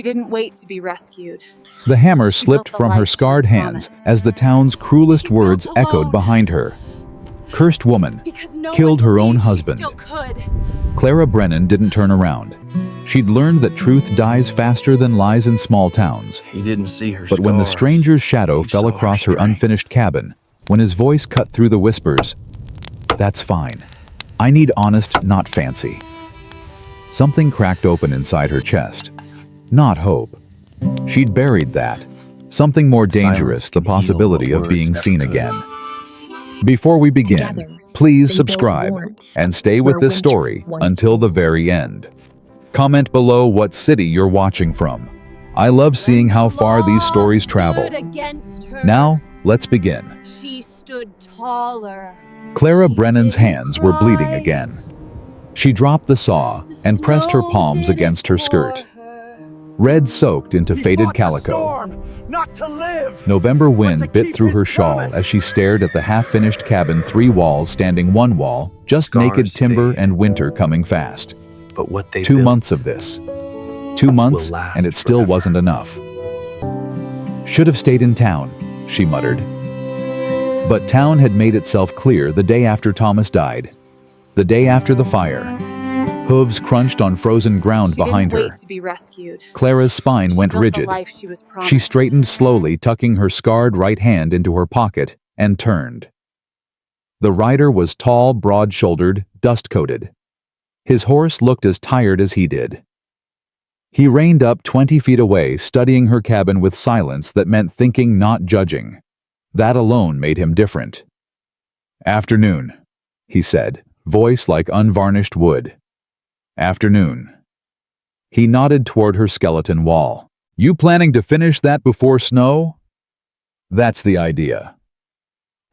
She didn't wait to be rescued. The hammer slipped from her scarred hands as the town's cruelest words echoed behind her. Cursed woman, killed her own husband. Clara Brennan didn't turn around. She'd learned that truth dies faster than lies in small towns. He didn't see her But when the stranger's shadow fell across her unfinished cabin, when his voice cut through the whispers, "That's fine. I need honest, not fancy." Something cracked open inside her chest. Not hope. She'd buried that. Something more dangerous, the possibility of being seen again. Before we begin, please subscribe and stay with this story until the very end. Comment below what city you're watching from. I love seeing how far these stories travel. Now, let's begin. She stood taller. Clara Brennan's hands were bleeding again. She dropped the saw and pressed her palms against her skirt. Red soaked into faded calico. November wind bit through her shawl as she stared at the half-finished cabin, 3 walls standing 1 wall, just naked timber and winter coming fast. But what they 2 built months of this. 2 months, will last and it still forever. wasn't enough. Should have stayed in town, she muttered. But town had made itself clear the day after Thomas died. The day after the fire. Hooves crunched on frozen ground behind She didn't her. wait to be rescued. Clara's spine went Built the rigid. life she was She promised. straightened slowly, tucking her scarred right hand into her pocket, and turned. The rider was tall, broad-shouldered, dust-coated. His horse looked as tired as he did. He reined up 20 feet away, studying her cabin with silence that meant thinking, not judging. That alone made him different. "Afternoon," he said, voice like unvarnished wood. "Afternoon." He nodded toward her skeleton wall. "You planning to finish that before snow?" "That's the idea."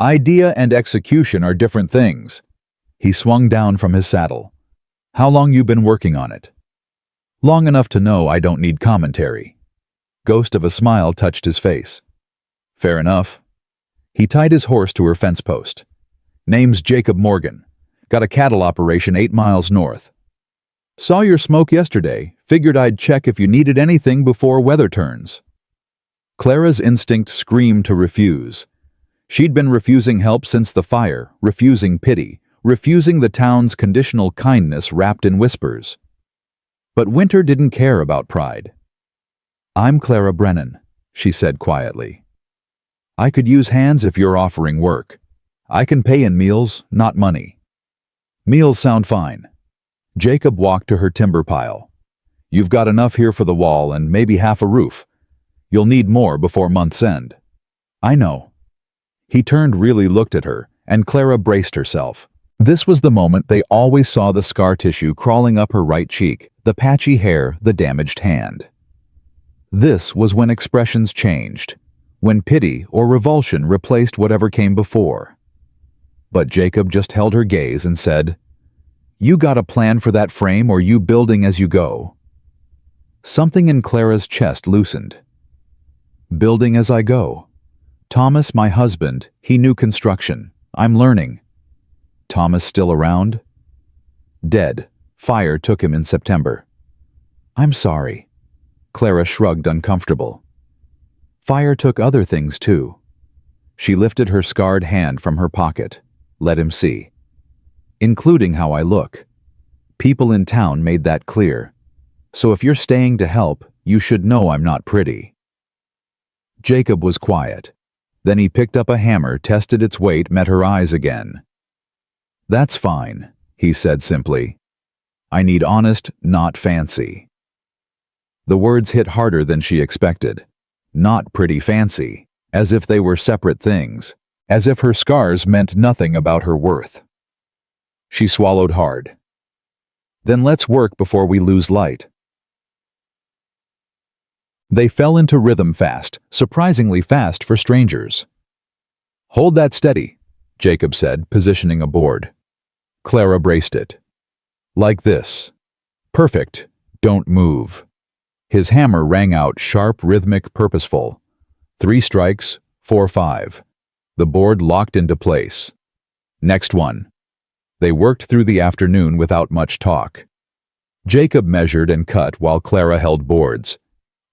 Idea and execution are different things. He swung down from his saddle. "How long you been working on it?" "Long enough to know I don't need commentary." Ghost of a smile touched his face. "Fair enough." He tied his horse to her fence post. "Name's Jacob Morgan. Got a cattle operation 8 miles north. Saw your smoke yesterday. Figured I'd check if you needed anything before weather turns." Clara's instinct screamed to refuse. She'd been refusing help since the fire, refusing pity, refusing the town's conditional kindness wrapped in whispers. But Winter didn't care about pride. "I'm Clara Brennan," she said quietly. "I could use hands if you're offering work. I can pay in meals, not money." "Meals sound fine." Jacob walked to her timber pile. "You've got enough here for the wall and maybe half a roof. You'll need more before month's end." "I know." He turned, really looked at her, and Clara braced herself. This was the moment they always saw: the scar tissue crawling up her right cheek, the patchy hair, the damaged hand. This was when expressions changed, when pity or revulsion replaced whatever came before. But Jacob just held her gaze and said, "You got a plan for that frame, or you building as you go?" Something in Clara's chest loosened. "Building as I go. Thomas, my husband, he knew construction. I'm learning." "Thomas still around?" "Dead. Fire took him in September." "I'm sorry." Clara shrugged, uncomfortable. "Fire took other things too." She lifted her scarred hand from her pocket. "Let him see. Including how I look. People in town made that clear. So if you're staying to help, you should know I'm not pretty." Jacob was quiet. Then he picked up a hammer, tested its weight, met her eyes again. "That's fine," he said simply. "I need honest, not fancy." The words hit harder than she expected. Not pretty fancy, as if they were separate things, as if her scars meant nothing about her worth. She swallowed hard. "Then let's work before we lose light." They fell into rhythm fast, surprisingly fast for strangers. "Hold that steady," Jacob said, positioning a board. Clara braced it. "Like this. Perfect. Don't move." His hammer rang out, sharp, rhythmic, purposeful. 3 strikes, 4-5. The board locked into place. "Next one." They worked through the afternoon without much talk. Jacob measured and cut while Clara held boards.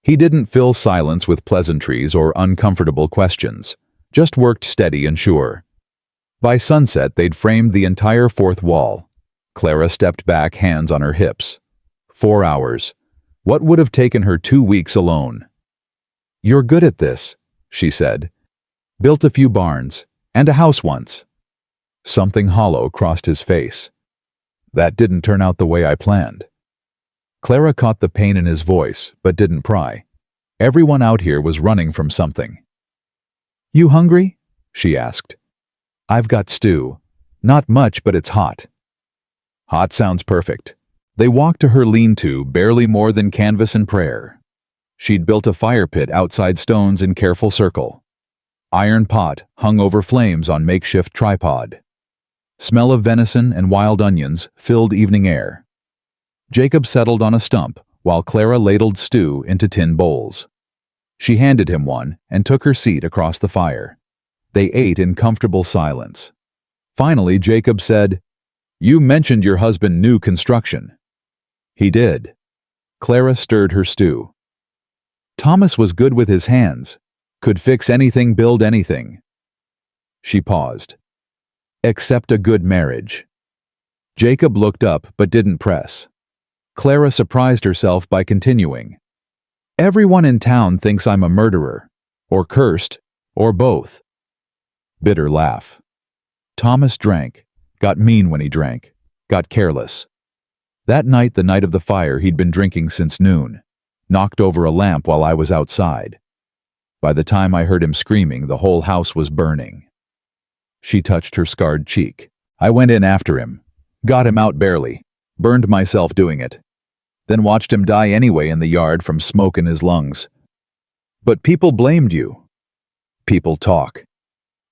He didn't fill silence with pleasantries or uncomfortable questions, just worked steady and sure. By sunset, they'd framed the entire fourth wall. Clara stepped back, hands on her hips. 4 hours. What would have taken her 2 weeks alone? "You're good at this," she said. "Built a few barns, and a house once." Something hollow crossed his face. "That didn't turn out the way I planned." Clara caught the pain in his voice, but didn't pry. Everyone out here was running from something. "You hungry?" she asked. "I've got stew. Not much, but it's hot." Hot sounds perfect. They walked to her lean-to, barely more than canvas and prayer. She'd built a fire pit outside stones in careful circle. Iron pot hung over flames on makeshift tripod. Smell of venison and wild onions filled evening air. Jacob settled on a stump while Clara ladled stew into tin bowls. She handed him one and took her seat across the fire. They ate in comfortable silence. Finally, Jacob said, "You mentioned your husband knew construction." "He did." Clara stirred her stew. "Thomas was good with his hands. Could fix anything, build anything." She paused. "Except a good marriage." Jacob looked up but didn't press. Clara surprised herself by continuing. "Everyone in town thinks I'm a murderer, or cursed, or both." Bitter laugh. "Thomas drank, got mean when he drank, got careless. That night, the night of the fire, he'd been drinking since noon, knocked over a lamp while I was outside. By the time I heard him screaming, the whole house was burning." She touched her scarred cheek. "I went in after him, got him out barely, burned myself doing it. Then watched him die anyway in the yard from smoke in his lungs. But people blamed you." "People talk.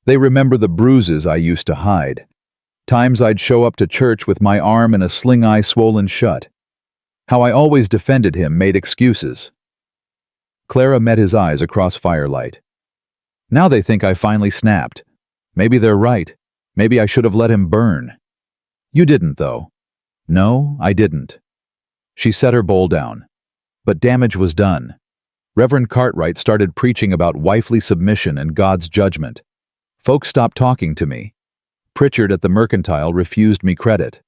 They remember the bruises I used to hide. Times I'd show up to church with my arm in a sling eye swollen shut. How I always defended him, made excuses." Clara met his eyes across firelight. "Now they think I finally snapped. Maybe they're right. Maybe I should have let him burn." "You didn't, though." "No, I didn't." She set her bowl down. But damage was done. Reverend Cartwright started preaching about wifely submission and God's judgment. Folks stopped talking to me. Pritchard at the Mercantile refused me credit.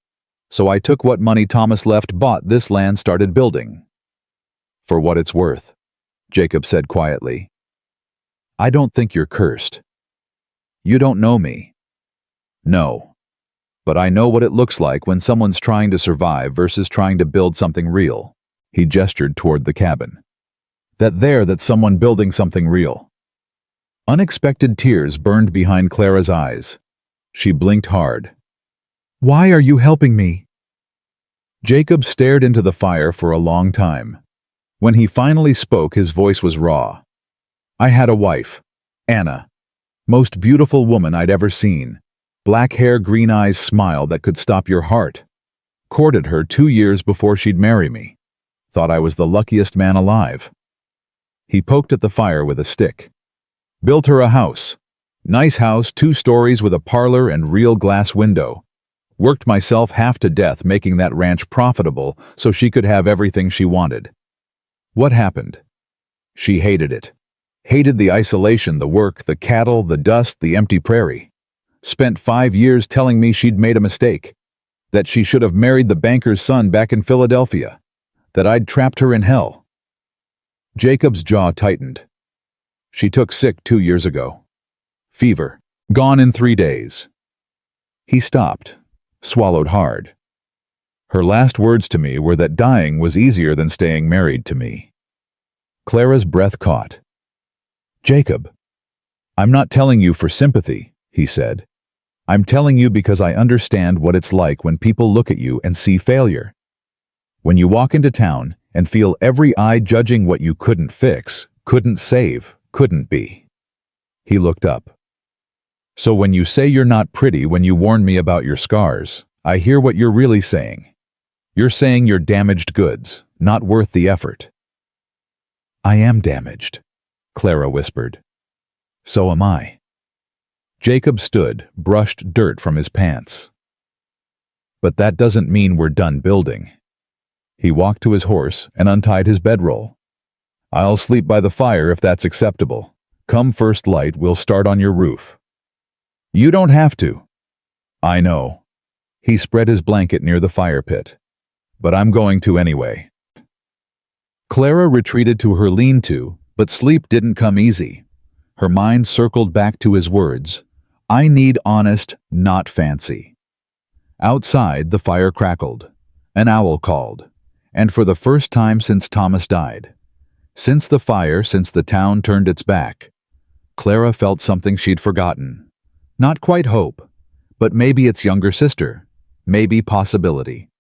So I took what money Thomas left, bought this land, started building. "For what it's worth," Jacob said quietly. "I don't think you're cursed." "You don't know me." "No. But I know what it looks like when someone's trying to survive versus trying to build something real." He gestured toward the cabin. That's someone building something real." Unexpected tears burned behind Clara's eyes. She blinked hard. "Why are you helping me?" Jacob stared into the fire for a long time. When he finally spoke, his voice was raw. "I had a wife, Anna. Most beautiful woman I'd ever seen. Black hair, green eyes, smile that could stop your heart. Courted her 2 years before she'd marry me. Thought I was the luckiest man alive." He poked at the fire with a stick. "Built her a house. Nice house, 2 stories with a parlor and real glass window. Worked myself half to death making that ranch profitable so she could have everything she wanted. What happened? She hated it. Hated the isolation, the work, the cattle, the dust, the empty prairie. Spent 5 years telling me she'd made a mistake. That she should have married the banker's son back in Philadelphia. That I'd trapped her in hell." Jacob's jaw tightened. "She took sick 2 years ago. Fever. Gone in 3 days." He stopped, swallowed hard. "Her last words to me were that dying was easier than staying married to me." Clara's breath caught. "Jacob, I'm not telling you for sympathy," he said. "I'm telling you because I understand what it's like when people look at you and see failure. When you walk into town and feel every eye judging what you couldn't fix, couldn't save, couldn't be." He looked up. "So when you say you're not pretty when you warn me about your scars, I hear what you're really saying. You're saying you're damaged goods, not worth the effort." "I am damaged," Clara whispered. "So am I." Jacob stood, brushed dirt from his pants. "But that doesn't mean we're done building." He walked to his horse and untied his bedroll. I'll sleep by the fire if that's acceptable. Come first light, we'll start on your roof. You don't have to. I know. He spread his blanket near the fire pit. But I'm going to anyway. Clara retreated to her lean-to, but sleep didn't come easy. Her mind circled back to his words, I need honest, not fancy. Outside, the fire crackled. An owl called. And for the first time since Thomas died. Since the fire, since the town turned its back. Clara felt something she'd forgotten. Not quite hope, but maybe its younger sister. Maybe possibility.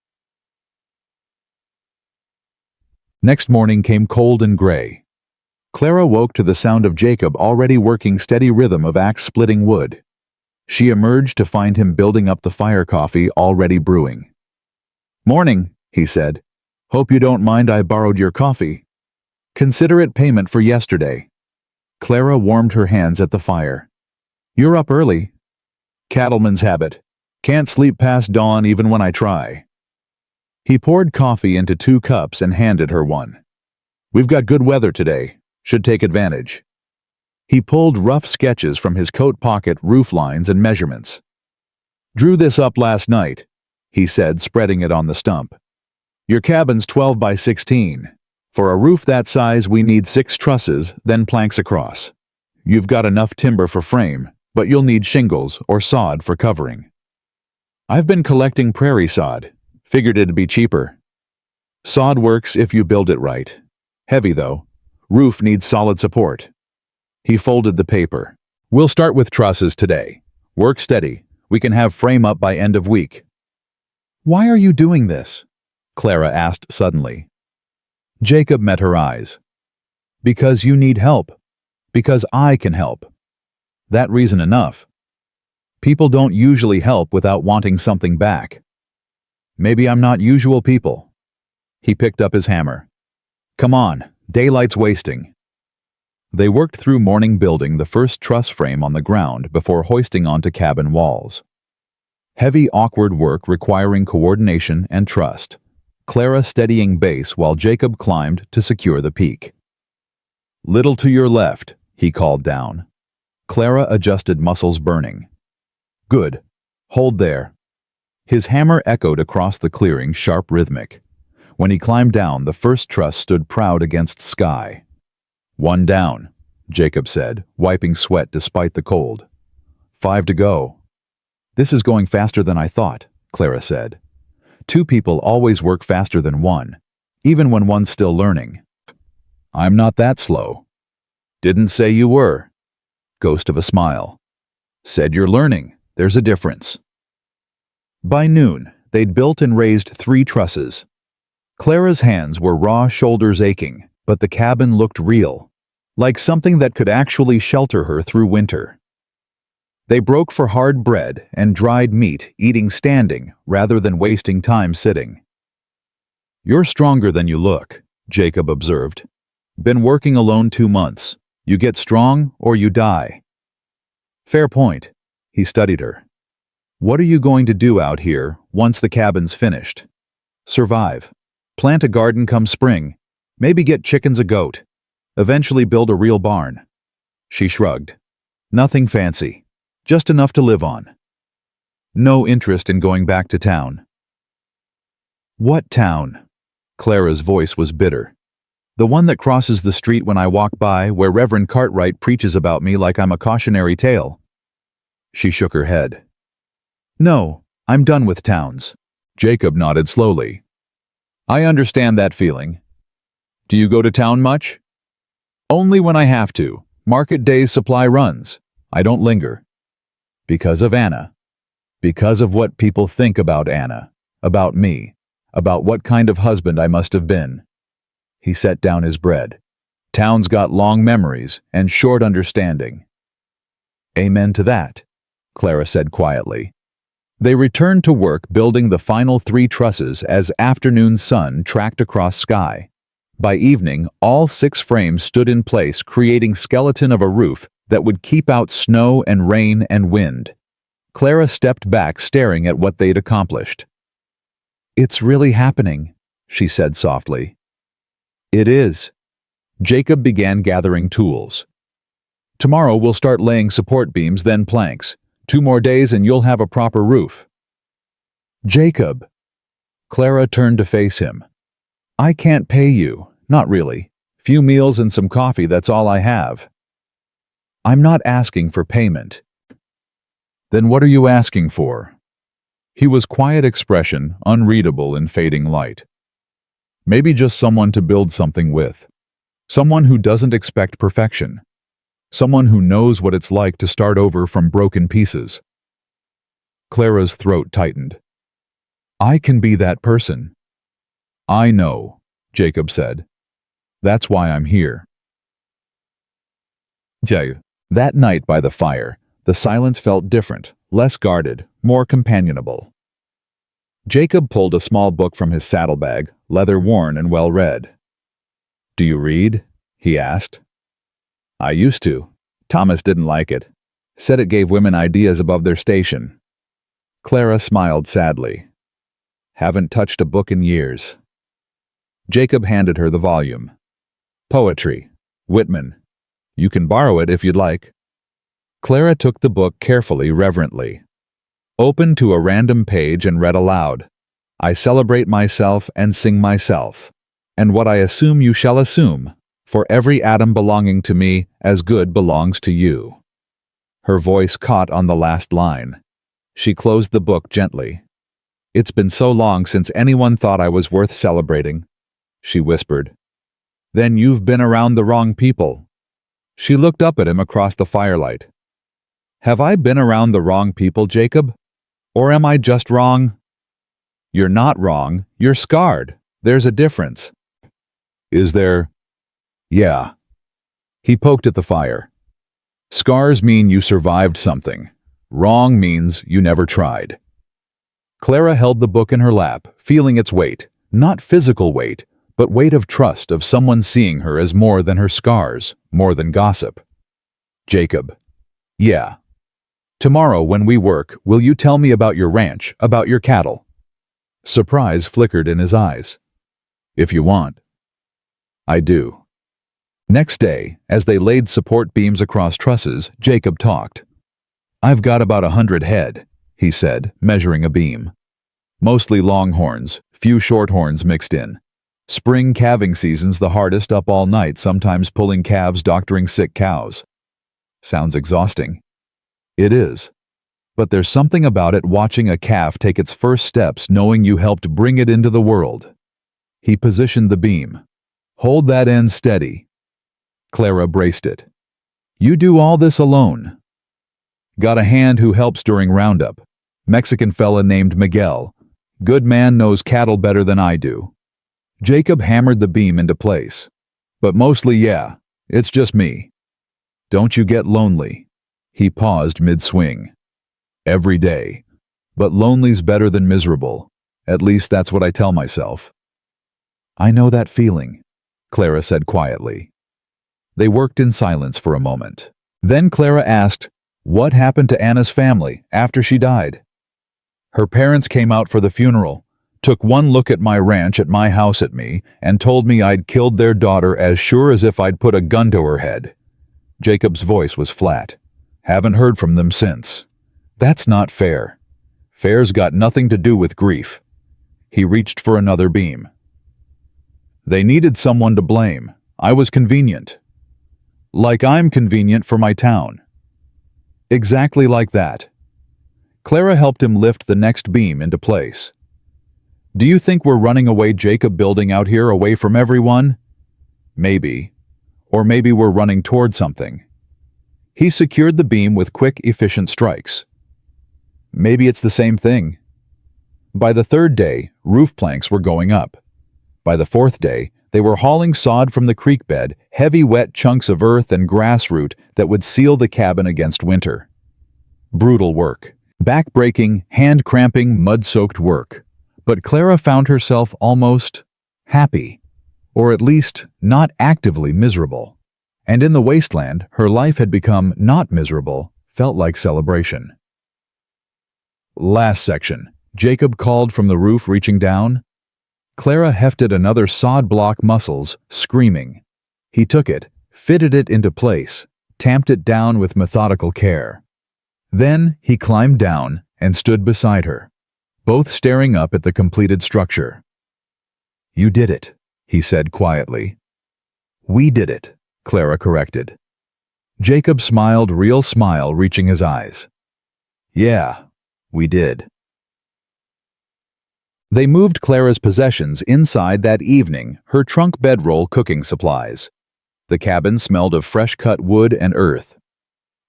Next morning came cold and gray. Clara woke to the sound of Jacob already working steady rhythm of axe-splitting wood. She emerged to find him building up the fire coffee already brewing. Morning, he said. Hope you don't mind I borrowed your coffee. Consider it payment for yesterday. Clara warmed her hands at the fire. You're up early. Cattleman's habit. Can't sleep past dawn even when I try. He poured coffee into 2 cups and handed her one. We've got good weather today. Should take advantage. He pulled rough sketches from his coat pocket, roof lines and measurements. Drew this up last night, he said, spreading it on the stump. Your cabin's 12 by 16. For a roof that size, we need 6 trusses, then planks across. You've got enough timber for frame, but you'll need shingles or sod for covering. I've been collecting prairie sod. Figured it'd be cheaper. Sod works if you build it right. Heavy though. Roof needs solid support. He folded the paper. We'll start with trusses today. Work steady. We can have frame up by end of week. Why are you doing this? Clara asked suddenly. Jacob met her eyes. Because you need help. Because I can help. That reason enough. People don't usually help without wanting something back. Maybe I'm not usual people. He picked up his hammer. Come on, daylight's wasting. They worked through morning building the first truss frame on the ground before hoisting onto cabin walls. Heavy, awkward work requiring coordination and trust. Clara steadying base while Jacob climbed to secure the peak. Little to your left, he called down. Clara adjusted, muscles burning. Good. Hold there. His hammer echoed across the clearing, sharp, rhythmic. When he climbed down, the first truss stood proud against sky. One down, Jacob said, wiping sweat despite the cold. 5 to go. This is going faster than I thought, Clara said. 2 people always work faster than 1, even when one's still learning. I'm not that slow. Didn't say you were. Ghost of a smile. Said you're learning. There's a difference. By noon, they'd built and raised 3 trusses. Clara's hands were raw, shoulders aching, but the cabin looked real, like something that could actually shelter her through winter. They broke for hard bread and dried meat, eating standing rather than wasting time sitting. You're stronger than you look, Jacob observed. Been working alone 2 months. You get strong or you die. Fair point. He studied her. What are you going to do out here once the cabin's finished? Survive. Plant a garden come spring. Maybe get chickens, a goat. Eventually build a real barn. She shrugged. Nothing fancy. Just enough to live on. No interest in going back to town. What town? Clara's voice was bitter. The one that crosses the street when I walk by, where Reverend Cartwright preaches about me like I'm a cautionary tale. She shook her head. No, I'm done with towns. Jacob nodded slowly. I understand that feeling. Do you go to town much? Only when I have to. Market days, supply runs. I don't linger. Because of Anna. Because of what people think about Anna. About me. About what kind of husband I must have been. He set down his bread. Town's got long memories and short understanding. Amen to that, Clara said quietly. They returned to work building the final 3 trusses as afternoon sun tracked across sky. By evening, all 6 frames stood in place, creating skeleton of a roof that would keep out snow and rain and wind. Clara stepped back, staring at what they'd accomplished. It's really happening, she said softly. It is. Jacob began gathering tools. Tomorrow we'll start laying support beams, then planks. 2 more days and you'll have a proper roof. Jacob. Clara turned to face him. I can't pay you, not really. Few meals and some coffee, that's all I have. I'm not asking for payment. Then what are you asking for? He was quiet expression, unreadable in fading light. Maybe just someone to build something with. Someone who doesn't expect perfection. Someone who knows what it's like to start over from broken pieces. Clara's throat tightened. I can be that person. I know, Jacob said. That's why I'm here. That night by the fire, the silence felt different, less guarded, more companionable. Jacob pulled a small book from his saddlebag, leather-worn and well-read. Do you read? He asked. I used to. Thomas didn't like it. Said it gave women ideas above their station. Clara smiled sadly. Haven't touched a book in years. Jacob handed her the volume. Poetry. Whitman. You can borrow it if you'd like. Clara took the book carefully, reverently. Opened to a random page and read aloud. I celebrate myself and sing myself. And what I assume you shall assume, for every atom belonging to me as good belongs to you. Her voice caught on the last line. She closed the book gently. It's been so long since anyone thought I was worth celebrating, she whispered. Then you've been around the wrong people. She looked up at him across the firelight. Have I been around the wrong people, Jacob? Or am I just wrong? You're not wrong, you're scarred. There's a difference. Is there? Yeah. He poked at the fire. Scars mean you survived something. Wrong means you never tried. Clara held the book in her lap, feeling its weight, not physical weight, but weight of trust of someone seeing her as more than her scars, more than gossip. Jacob. Yeah. Tomorrow when we work, will you tell me about your ranch, about your cattle? Surprise flickered in his eyes. If you want. I do. Next day, as they laid support beams across trusses, Jacob talked. I've got about 100 head, he said, measuring a beam. Mostly longhorns, few shorthorns mixed in. Spring calving season's the hardest, up all night, sometimes pulling calves, doctoring sick cows. Sounds exhausting. It is. But there's something about it, watching a calf take its first steps, knowing you helped bring it into the world. He positioned the beam. Hold that end steady. Clara braced it. You do all this alone. Got a hand who helps during roundup. Mexican fella named Miguel. Good man, knows cattle better than I do. Jacob hammered the beam into place. But mostly, yeah, it's just me. Don't you get lonely? He paused mid-swing. Every day. But lonely's better than miserable. At least that's what I tell myself. I know that feeling, Clara said quietly. They worked in silence for a moment. Then Clara asked, what happened to Anna's family after she died? Her parents came out for the funeral, took one look at my ranch, at my house, at me, and told me I'd killed their daughter as sure as if I'd put a gun to her head. Jacob's voice was flat. Haven't heard from them since. That's not fair. Fair's got nothing to do with grief. He reached for another beam. They needed someone to blame. I was convenient. Like I'm convenient for my town. Exactly like that. Clara helped him lift the next beam into place. Do you think we're running away, Jacob, building out here away from everyone? Maybe. Or maybe we're running toward something. He secured the beam with quick, efficient strikes. Maybe it's the same thing. By the third day, roof planks were going up. By the fourth day, they were hauling sod from the creek bed, heavy wet chunks of earth and grass root that would seal the cabin against winter. Brutal work. Back-breaking, hand-cramping, mud-soaked work. But Clara found herself almost happy, or at least not actively miserable. And in the wasteland, her life had become not miserable, felt like celebration. Last section. Jacob called from the roof, reaching down. Clara hefted another sod block, muscles, screaming. He took it, fitted it into place, tamped it down with methodical care. Then he climbed down and stood beside her, both staring up at the completed structure. "You did it," he said quietly. "We did it," Clara corrected. Jacob smiled, real smile reaching his eyes. "Yeah, we did." They moved Clara's possessions inside that evening, her trunk bedroll cooking supplies. The cabin smelled of fresh-cut wood and earth.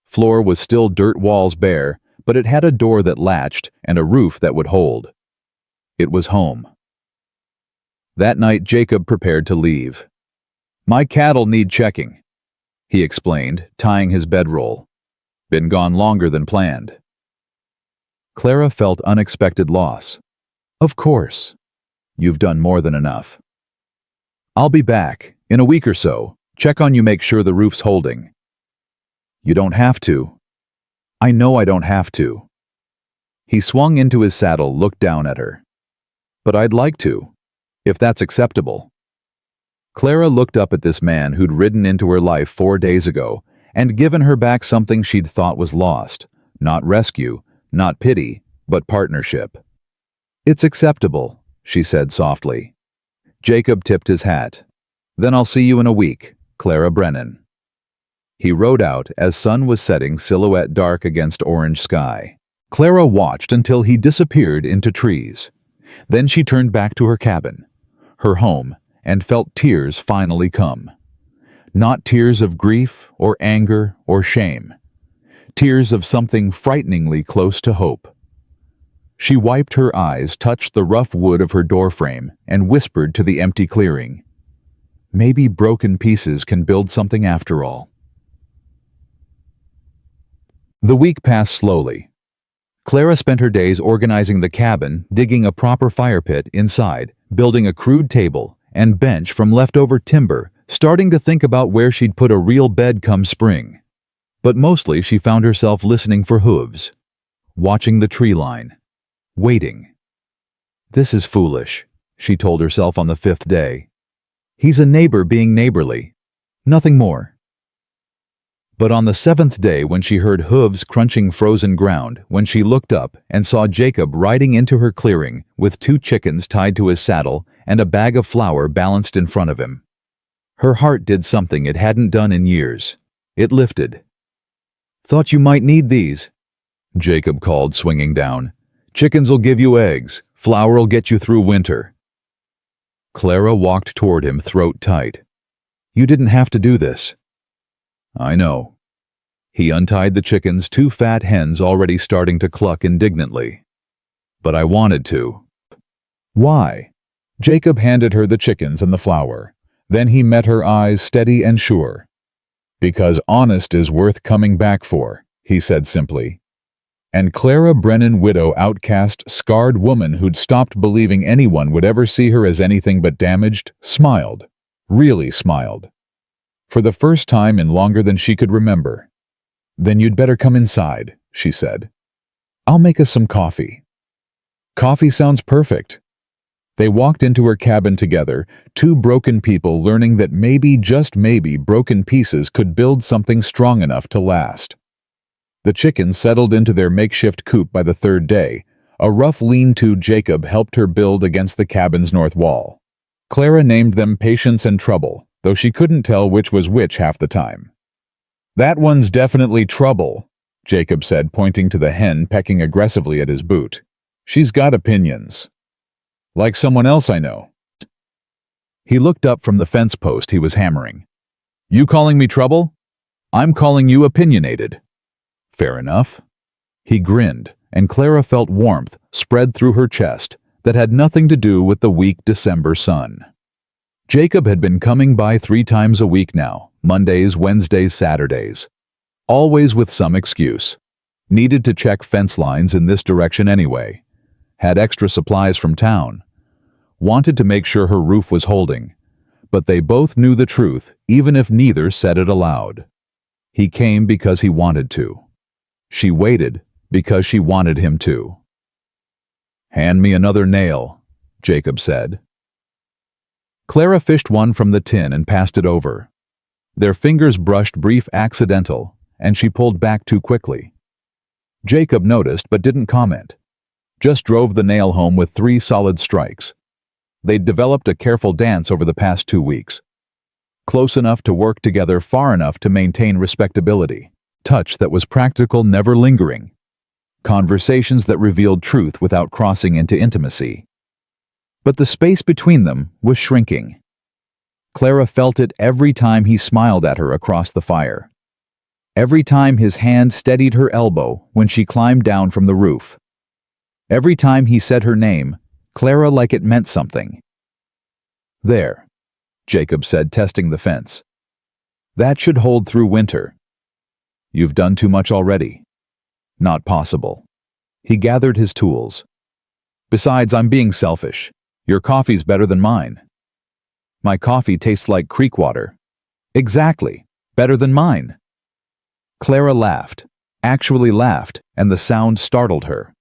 Floor was still dirt, walls bare, but it had a door that latched and a roof that would hold. It was home. That night Jacob prepared to leave. "My cattle need checking," he explained, tying his bedroll. "Been gone longer than planned." Clara felt unexpected loss. "Of course. You've done more than enough." "I'll be back, in a week or so. Check on you, make sure the roof's holding." "You don't have to." "I know I don't have to." He swung into his saddle, looked down at her. "But I'd like to, if that's acceptable." Clara looked up at this man who'd ridden into her life 4 days ago and given her back something she'd thought was lost. Not rescue, not pity, but partnership. "It's acceptable," she said softly. Jacob tipped his hat. "Then I'll see you in a week, Clara Brennan." He rode out as sun was setting, silhouette dark against orange sky. Clara watched until he disappeared into trees. Then she turned back to her cabin, her home, and felt tears finally come. Not tears of grief or anger or shame. Tears of something frighteningly close to hope. She wiped her eyes, touched the rough wood of her doorframe, and whispered to the empty clearing, "Maybe broken pieces can build something after all." The week passed slowly. Clara spent her days organizing the cabin, digging a proper fire pit inside, building a crude table and bench from leftover timber, starting to think about where she'd put a real bed come spring. But mostly she found herself listening for hooves, watching the tree line, waiting. "This is foolish," she told herself on the 5th day. "He's a neighbor being neighborly. Nothing more." But on the 7th day, when she heard hooves crunching frozen ground, when she looked up and saw Jacob riding into her clearing with 2 chickens tied to his saddle and a bag of flour balanced in front of him, her heart did something it hadn't done in years. It lifted. "Thought you might need these," Jacob called, swinging down. "Chickens'll give you eggs. Flour'll get you through winter." Clara walked toward him, throat tight. "You didn't have to do this." "I know." He untied the chickens, 2 fat hens already starting to cluck indignantly. "But I wanted to." "Why?" Jacob handed her the chickens and the flour. Then he met her eyes, steady and sure. "Because honest is worth coming back for," he said simply. And Clara Brennan, widow, outcast, scarred woman who'd stopped believing anyone would ever see her as anything but damaged, smiled. Really smiled. For the first time in longer than she could remember. "Then you'd better come inside," she said. "I'll make us some coffee." "Coffee sounds perfect." They walked into her cabin together, 2 broken people learning that maybe, just maybe, broken pieces could build something strong enough to last. The chickens settled into their makeshift coop by the 3rd day. A rough lean-to Jacob helped her build against the cabin's north wall. Clara named them Patience and Trouble, though she couldn't tell which was which half the time. "That one's definitely Trouble," Jacob said, pointing to the hen pecking aggressively at his boot. "She's got opinions. Like someone else I know." He looked up from the fence post he was hammering. "You calling me Trouble? I'm calling you opinionated." "Fair enough." He grinned, and Clara felt warmth spread through her chest that had nothing to do with the weak December sun. Jacob had been coming by 3 times a week now, Mondays, Wednesdays, Saturdays. Always with some excuse. Needed to check fence lines in this direction anyway. Had extra supplies from town. Wanted to make sure her roof was holding. But they both knew the truth, even if neither said it aloud. He came because he wanted to. She waited because she wanted him to. "Hand me another nail," Jacob said. Clara fished one from the tin and passed it over. Their fingers brushed brief accidental, and she pulled back too quickly. Jacob noticed but didn't comment. Just drove the nail home with 3 solid strikes. They'd developed a careful dance over the past 2 weeks. Close enough to work together, far enough to maintain respectability. Touch that was practical, never lingering. Conversations that revealed truth without crossing into intimacy. But the space between them was shrinking. Clara felt it every time he smiled at her across the fire. Every time his hand steadied her elbow when she climbed down from the roof. Every time he said her name, Clara, like it meant something. "There," Jacob said, testing the fence. "That should hold through winter." "You've done too much already." "Not possible." He gathered his tools. "Besides, I'm being selfish. Your coffee's better than mine." "My coffee tastes like creek water." "Exactly. Better than mine." Clara laughed, actually laughed, and the sound startled her.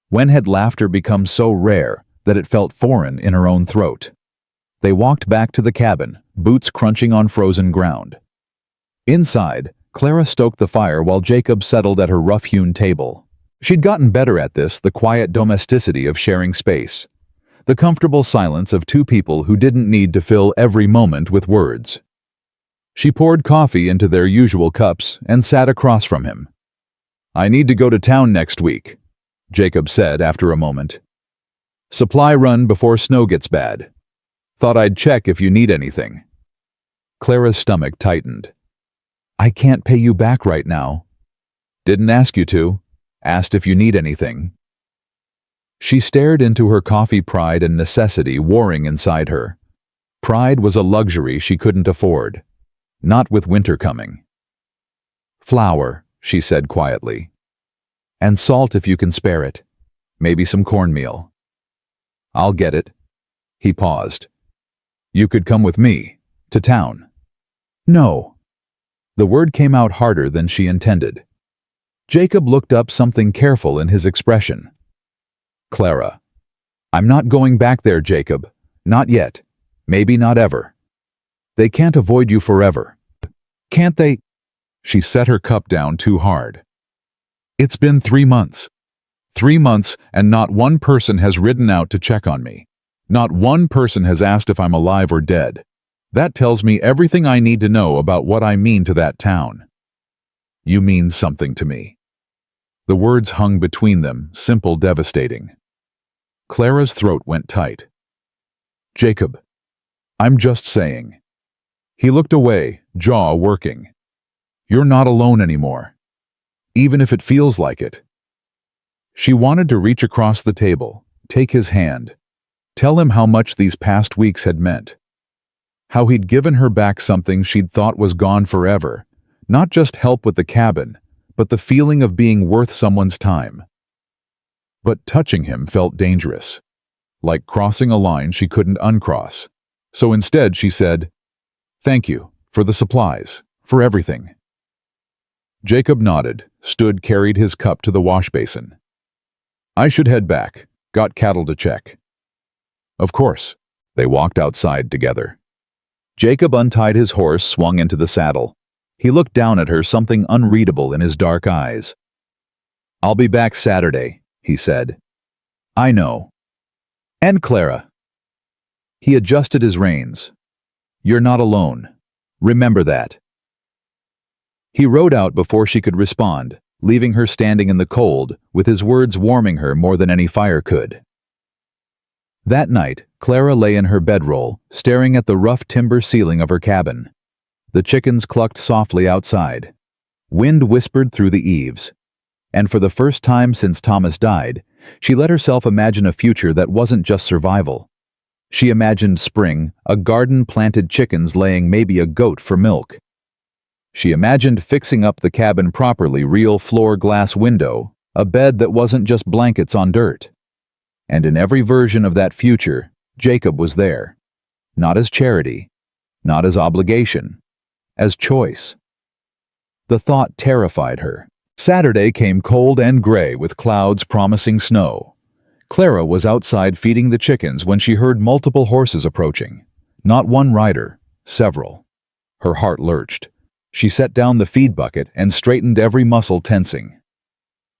When had laughter become so rare that it felt foreign in her own throat? They walked back to the cabin, boots crunching on frozen ground. Inside, Clara stoked the fire while Jacob settled at her rough-hewn table. She'd gotten better at this, the quiet domesticity of sharing space. The comfortable silence of 2 people who didn't need to fill every moment with words. She poured coffee into their usual cups and sat across from him. "I need to go to town next week," Jacob said after a moment. "Supply run before snow gets bad. Thought I'd check if you need anything." Clara's stomach tightened. "I can't pay you back right now." "Didn't ask you to. Asked if you need anything." She stared into her coffee, pride and necessity warring inside her. Pride was a luxury she couldn't afford. Not with winter coming. "Flour," she said quietly. "And salt if you can spare it. Maybe some cornmeal." "I'll get it." He paused. "You could come with me, to town." "No." The word came out harder than she intended. Jacob looked up, something careful in his expression. "Clara, I'm not going back there, Jacob. Not yet. Maybe not ever. They can't avoid you forever." "Can't they?" She set her cup down too hard. "It's been 3 months. 3 months, and not one person has ridden out to check on me. Not one person has asked if I'm alive or dead. That tells me everything I need to know about what I mean to that town." "You mean something to me." The words hung between them, simple, devastating. Clara's throat went tight. "Jacob, I'm just saying." He looked away, jaw working. "You're not alone anymore. Even if it feels like it." She wanted to reach across the table, take his hand, tell him how much these past weeks had meant. How he'd given her back something she'd thought was gone forever, not just help with the cabin, but the feeling of being worth someone's time. But touching him felt dangerous, like crossing a line she couldn't uncross. So instead she said, "Thank you, for the supplies, for everything." Jacob nodded, stood, carried his cup to the wash basin. "I should head back. Got cattle to check." "Of course." They walked outside together. Jacob untied his horse, swung into the saddle. He looked down at her, something unreadable in his dark eyes. "I'll be back Saturday," he said. "I know. And Clara." He adjusted his reins. "You're not alone. Remember that." He rode out before she could respond, leaving her standing in the cold, with his words warming her more than any fire could. That night, Clara lay in her bedroll, staring at the rough timber ceiling of her cabin. The chickens clucked softly outside. Wind whispered through the eaves. And for the first time since Thomas died, she let herself imagine a future that wasn't just survival. She imagined spring, a garden, planted chickens laying, maybe a goat for milk. She imagined fixing up the cabin properly, real floor glass window, a bed that wasn't just blankets on dirt. And in every version of that future, Jacob was there. Not as charity, not as obligation, as choice. The thought terrified her. Saturday came cold and gray with clouds promising snow. Clara was outside feeding the chickens when she heard multiple horses approaching. Not one rider, several. Her heart lurched. She set down the feed bucket and straightened every muscle tensing.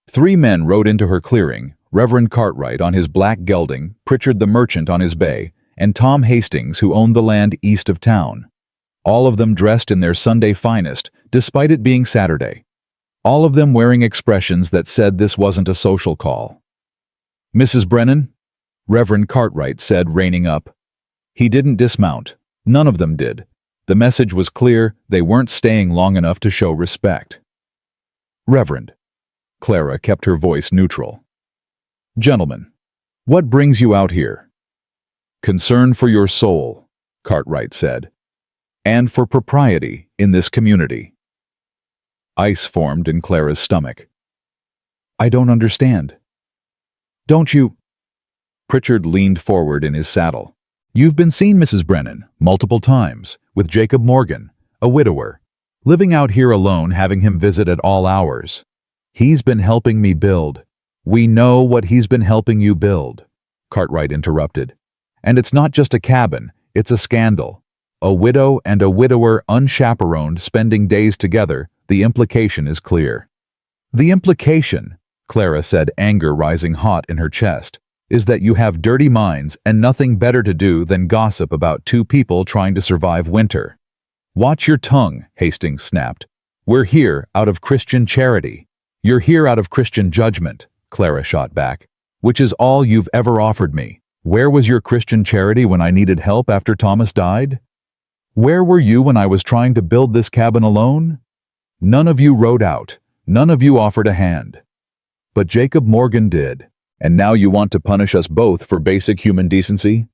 3 men rode into her clearing, Reverend Cartwright on his black gelding, Pritchard the merchant on his bay, and Tom Hastings who owned the land east of town. All of them dressed in their Sunday finest, despite it being Saturday. All of them wearing expressions that said this wasn't a social call. "Mrs. Brennan?" Reverend Cartwright said, reining up. He didn't dismount. None of them did. The message was clear, they weren't staying long enough to show respect. "Reverend." Clara kept her voice neutral. "Gentlemen, what brings you out here?" "Concern for your soul," Cartwright said, "and for propriety in this community." Ice formed in Clara's stomach. "I don't understand." "Don't you—" Pritchard leaned forward in his saddle. "You've been seen, Mrs. Brennan, multiple times, with Jacob Morgan, a widower, living out here alone, having him visit at all hours. He's been helping me build." "We know what he's been helping you build," Cartwright interrupted. "And it's not just a cabin, it's a scandal. A widow and a widower unchaperoned spending days together, the implication is clear." "The implication," Clara said, anger rising hot in her chest, "is that you have dirty minds and nothing better to do than gossip about 2 people trying to survive winter." "Watch your tongue," Hastings snapped. "We're here out of Christian charity." "You're here out of Christian judgment," Clara shot back, "which is all you've ever offered me. Where was your Christian charity when I needed help after Thomas died? Where were you when I was trying to build this cabin alone? None of you rode out. None of you offered a hand. But Jacob Morgan did, and now you want to punish us both for basic human decency?"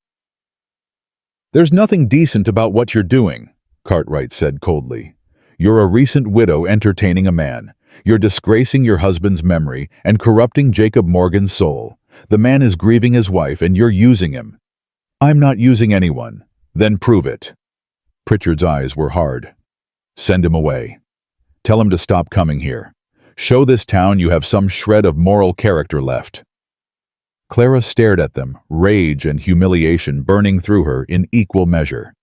"There's nothing decent about what you're doing," Cartwright said coldly. "You're a recent widow entertaining a man. You're disgracing your husband's memory and corrupting Jacob Morgan's soul. The man is grieving his wife and you're using him." "I'm not using anyone." "Then prove it." Pritchard's eyes were hard. "Send him away. Tell him to stop coming here. Show this town you have some shred of moral character left." Clara stared at them, rage and humiliation burning through her in equal measure.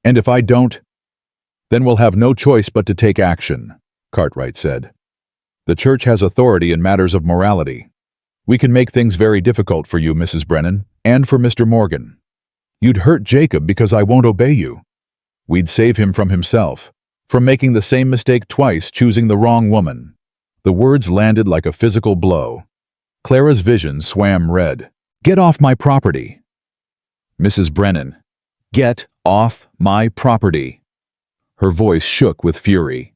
"And if I don't, then we'll have no choice but to take action," Cartwright said. "The church has authority in matters of morality. We can make things very difficult for you, Mrs. Brennan, and for Mr. Morgan. You'd hurt Jacob because I won't obey you. We'd save him from himself, from making the same mistake twice, choosing the wrong woman." The words landed like a physical blow. Clara's vision swam red. "Get off my property." "Mrs. Brennan, get off my property." Her voice shook with fury.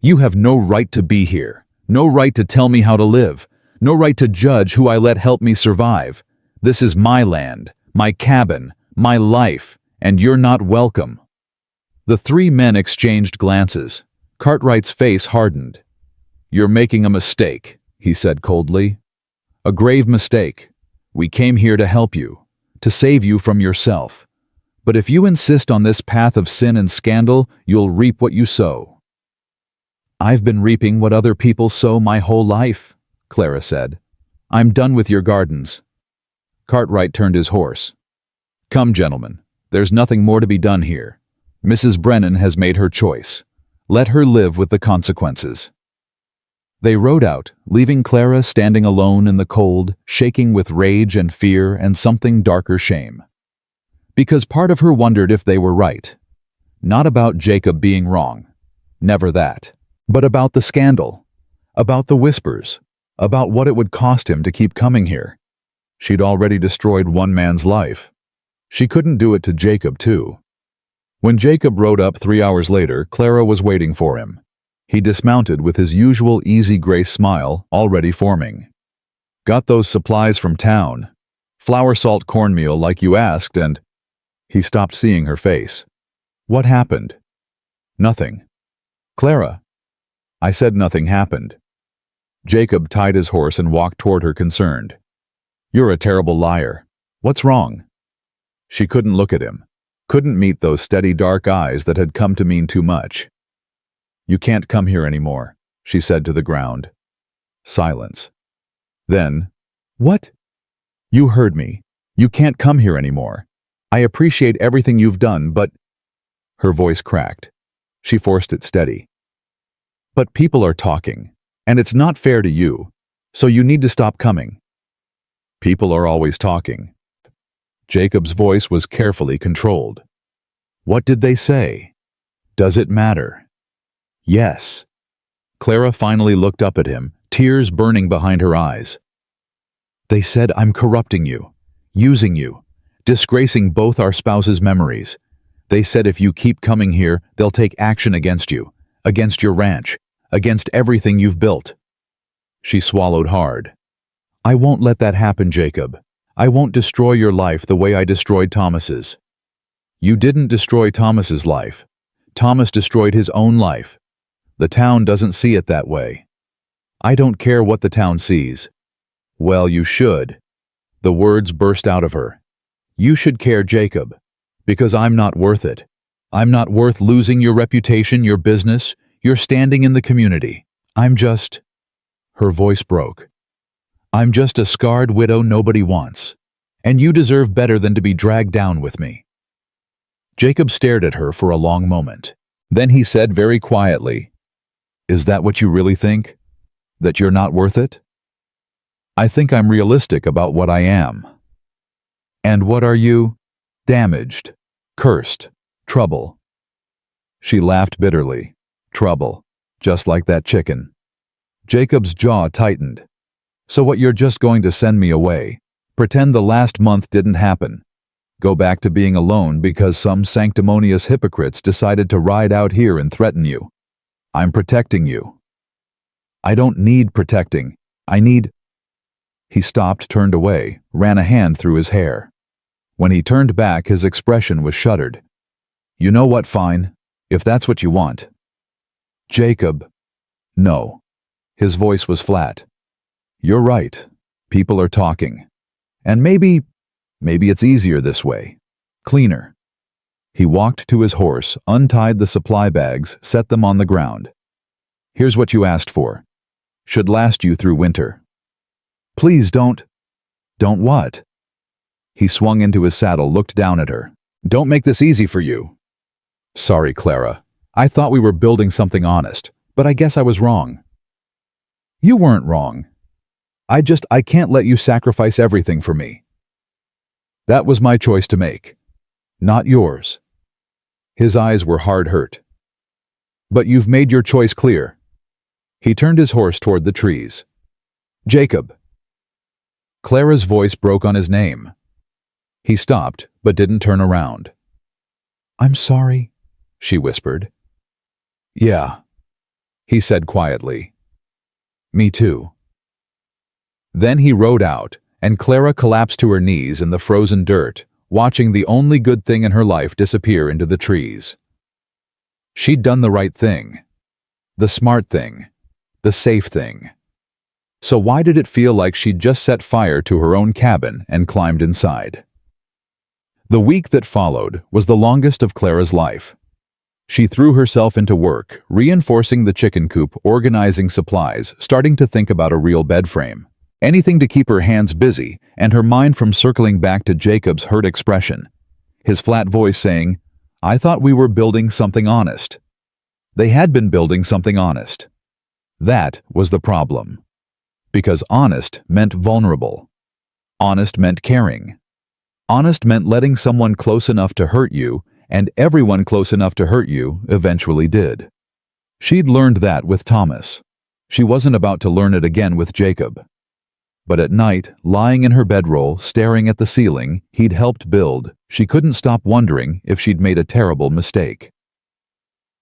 "You have no right to be here. No right to tell me how to live. No right to judge who I let help me survive. This is my land, my cabin, my life, and you're not welcome." The 3 men exchanged glances. Cartwright's face hardened. "You're making a mistake," he said coldly. "A grave mistake. We came here to help you, to save you from yourself. But if you insist on this path of sin and scandal, you'll reap what you sow." "I've been reaping what other people sow my whole life," Clara said. "I'm done with your gardens." Cartwright turned his horse. "Come, gentlemen, there's nothing more to be done here. Mrs. Brennan has made her choice. Let her live with the consequences." They rode out, leaving Clara standing alone in the cold, shaking with rage and fear and something darker shame. Because part of her wondered if they were right. Not about Jacob being wrong. Never that. But about the scandal. About the whispers. About what it would cost him to keep coming here. She'd already destroyed one man's life. She couldn't do it to Jacob, too. When Jacob rode up 3 hours later, Clara was waiting for him. He dismounted with his usual easy grace smile already forming. "Got those supplies from town. Flour salt cornmeal like you asked and—" He stopped seeing her face. "What happened?" "Nothing." "Clara." "I said nothing happened." Jacob tied his horse and walked toward her concerned. "You're a terrible liar. What's wrong?" She couldn't look at him. Couldn't meet those steady dark eyes that had come to mean too much. "You can't come here anymore," she said to the ground. Silence. Then, "What?" "You heard me. You can't come here anymore. I appreciate everything you've done, but—" Her voice cracked. She forced it steady. But people are talking, and it's not fair to you, so you need to stop coming. People are always talking. Jacob's voice was carefully controlled. What did they say? Does it matter? Yes. Clara finally looked up at him, tears burning behind her eyes. They said I'm corrupting you, using you, disgracing both our spouses' memories. They said if you keep coming here, they'll take action against you, against your ranch, against everything you've built. She swallowed hard. I won't let that happen, Jacob. I won't destroy your life the way I destroyed Thomas's. You didn't destroy Thomas's life. Thomas destroyed his own life. The town doesn't see it that way. I don't care what the town sees. Well, you should. The words burst out of her. You should care, Jacob, because I'm not worth it. I'm not worth losing your reputation, your business, your standing in the community. I'm just... Her voice broke. I'm just a scarred widow nobody wants, and you deserve better than to be dragged down with me. Jacob stared at her for a long moment. Then he said very quietly, Is that what you really think? That you're not worth it? I think I'm realistic about what I am. And what are you? Damaged, cursed, trouble. She laughed bitterly. Trouble, just like that chicken. Jacob's jaw tightened. So what, you're just going to send me away? Pretend the last month didn't happen? Go back to being alone because some sanctimonious hypocrites decided to ride out here and threaten you? I'm protecting you. I don't need protecting. I need... He stopped, turned away, ran a hand through his hair. When he turned back, his expression was shuttered. You know what, fine, if that's what you want. Jacob. No. His voice was flat. You're right. People are talking. And maybe it's easier this way. Cleaner. He walked to his horse, untied the supply bags, set them on the ground. Here's what you asked for. Should last you through winter. Please don't. Don't what? He swung into his saddle, looked down at her. Don't make this easy for you. Sorry, Clara. I thought we were building something honest, but I guess I was wrong. You weren't wrong. I can't let you sacrifice everything for me. That was my choice to make, not yours. His eyes were hard hurt. But you've made your choice clear. He turned his horse toward the trees. Jacob. Clara's voice broke on his name. He stopped, but didn't turn around. I'm sorry, she whispered. Yeah, he said quietly. Me too. Then he rode out, and Clara collapsed to her knees in the frozen dirt, watching the only good thing in her life disappear into the trees. She'd done the right thing. The smart thing. The safe thing. So why did it feel like she'd just set fire to her own cabin and climbed inside? The week that followed was the longest of Clara's life. She threw herself into work, reinforcing the chicken coop, organizing supplies, starting to think about a real bed frame. Anything to keep her hands busy and her mind from circling back to Jacob's hurt expression. His flat voice saying, I thought we were building something honest. They had been building something honest. That was the problem. Because honest meant vulnerable. Honest meant caring. Honest meant letting someone close enough to hurt you, and everyone close enough to hurt you eventually did. She'd learned that with Thomas. She wasn't about to learn it again with Jacob. But at night, lying in her bedroll, staring at the ceiling he'd helped build, she couldn't stop wondering if she'd made a terrible mistake.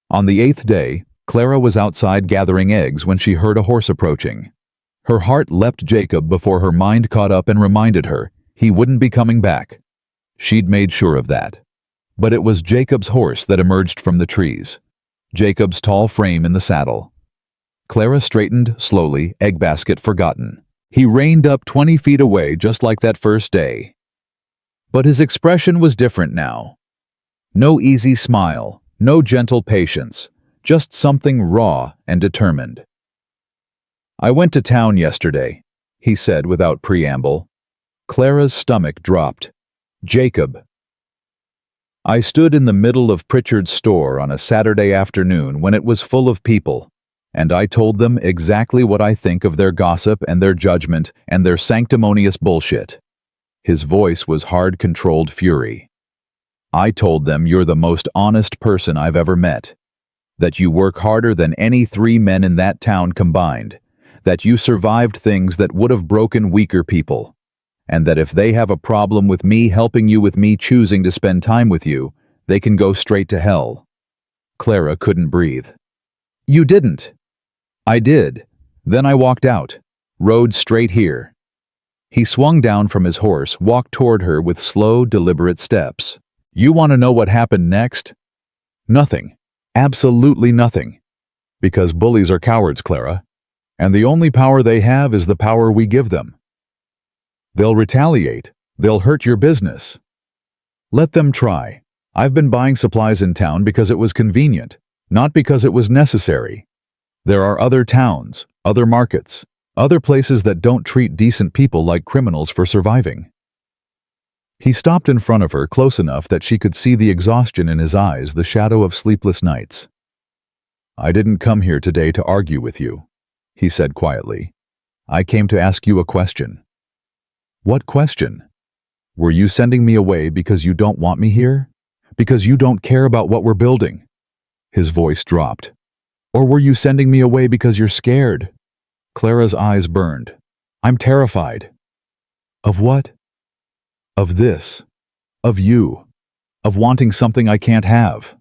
On the 8th day, Clara was outside gathering eggs when she heard a horse approaching. Her heart leapt Jacob before her mind caught up and reminded her he wouldn't be coming back. She'd made sure of that. But it was Jacob's horse that emerged from the trees. Jacob's tall frame in the saddle. Clara straightened slowly, egg basket forgotten. He reined up 20 feet away just like that first day. But his expression was different now. No easy smile, no gentle patience, just something raw and determined. I went to town yesterday, he said without preamble. Clara's stomach dropped. Jacob. I stood in the middle of Pritchard's store on a Saturday afternoon when it was full of people, and I told them exactly what I think of their gossip and their judgment and their sanctimonious bullshit. His voice was hard-controlled fury. I told them you're the most honest person I've ever met, that you work harder than any 3 men in that town combined, that you survived things that would have broken weaker people, and that if they have a problem with me helping you with me choosing to spend time with you, they can go straight to hell. Clara couldn't breathe. You didn't. I did. Then I walked out, rode straight here. He swung down from his horse, walked toward her with slow, deliberate steps. You want to know what happened next? Nothing. Absolutely nothing. Because bullies are cowards, Clara. And the only power they have is the power we give them. They'll retaliate. They'll hurt your business. Let them try. I've been buying supplies in town because it was convenient, not because it was necessary. There are other towns, other markets, other places that don't treat decent people like criminals for surviving. He stopped in front of her close enough that she could see the exhaustion in his eyes, the shadow of sleepless nights. I didn't come here today to argue with you, he said quietly. I came to ask you a question. What question? Were you sending me away because you don't want me here? Because you don't care about what we're building? His voice dropped. Or were you sending me away because you're scared? Clara's eyes burned. I'm terrified. Of what? Of this. Of you. Of wanting something I can't have.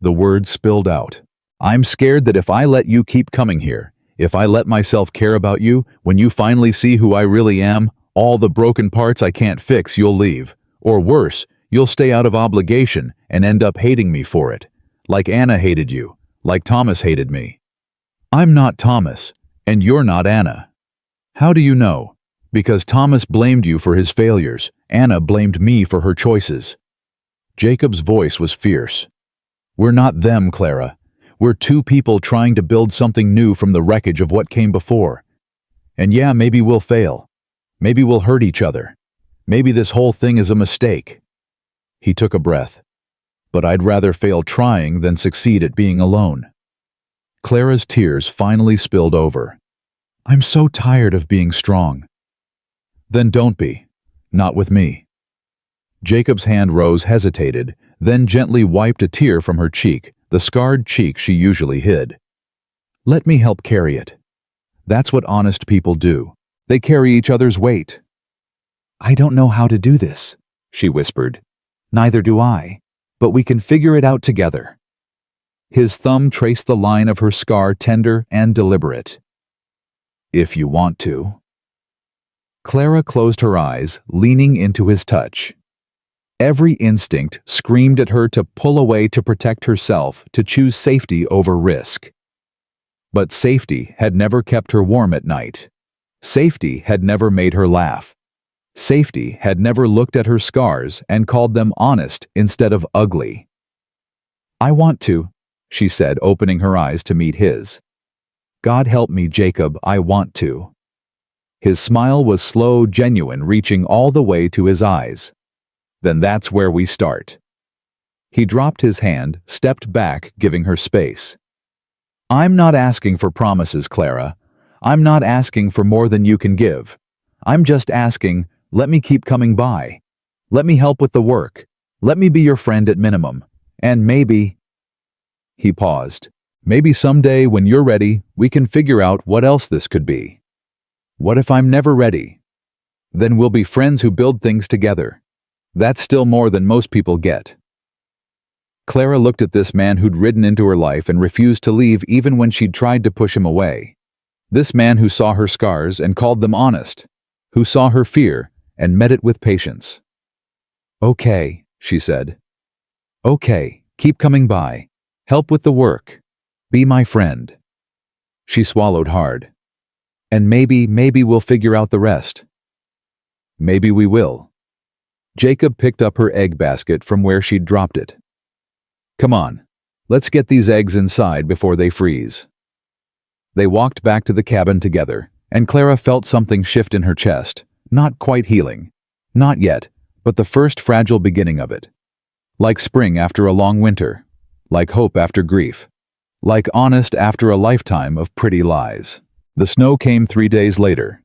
The words spilled out. I'm scared that if I let you keep coming here, if I let myself care about you, when you finally see who I really am, all the broken parts I can't fix, you'll leave. Or worse, you'll stay out of obligation and end up hating me for it. Like Anna hated you. Like Thomas hated me. I'm not Thomas, and you're not Anna. How do you know? Because Thomas blamed you for his failures. Anna blamed me for her choices. Jacob's voice was fierce. We're not them, Clara. We're 2 people trying to build something new from the wreckage of what came before. And yeah, maybe we'll fail. Maybe we'll hurt each other. Maybe this whole thing is a mistake. He took a breath. But I'd rather fail trying than succeed at being alone. Clara's tears finally spilled over. I'm so tired of being strong. Then don't be. Not with me. Jacob's hand rose, hesitated, then gently wiped a tear from her cheek, the scarred cheek she usually hid. Let me help carry it. That's what honest people do. They carry each other's weight. I don't know how to do this, she whispered. Neither do I. But we can figure it out together. His thumb traced the line of her scar, tender and deliberate. If you want to. Clara closed her eyes, leaning into his touch. Every instinct screamed at her to pull away, to protect herself, to choose safety over risk. But safety had never kept her warm at night. Safety had never made her laugh. Safety had never looked at her scars and called them honest instead of ugly. I want to, she said, opening her eyes to meet his. God help me, Jacob, I want to. His smile was slow, genuine, reaching all the way to his eyes. Then that's where we start. He dropped his hand, stepped back, giving her space. I'm not asking for promises, Clara. I'm not asking for more than you can give. I'm just asking, let me keep coming by. Let me help with the work. Let me be your friend at minimum. And maybe... He paused. Maybe someday when you're ready, we can figure out what else this could be. What if I'm never ready? Then we'll be friends who build things together. That's still more than most people get. Clara looked at this man who'd ridden into her life and refused to leave even when she'd tried to push him away. This man who saw her scars and called them honest, who saw her fear and met it with patience. Okay, she said. Okay, keep coming by. Help with the work. Be my friend. She swallowed hard. And maybe we'll figure out the rest. Maybe we will. Jacob picked up her egg basket from where she'd dropped it. Come on, let's get these eggs inside before they freeze. They walked back to the cabin together, and Clara felt something shift in her chest, not quite healing. Not yet, but the first fragile beginning of it. Like spring after a long winter, like hope after grief, like honest after a lifetime of pretty lies. The snow came 3 days later.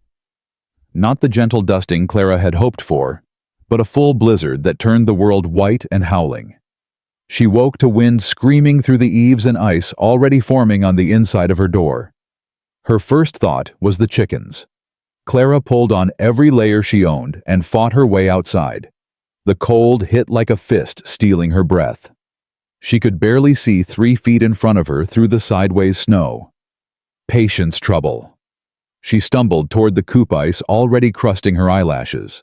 Not the gentle dusting Clara had hoped for, but a full blizzard that turned the world white and howling. She woke to wind screaming through the eaves and ice already forming on the inside of her door. Her first thought was the chickens. Clara pulled on every layer she owned and fought her way outside. The cold hit like a fist, stealing her breath. She could barely see 3 feet in front of her through the sideways snow. Patience trouble. She stumbled toward the coop ice already crusting her eyelashes.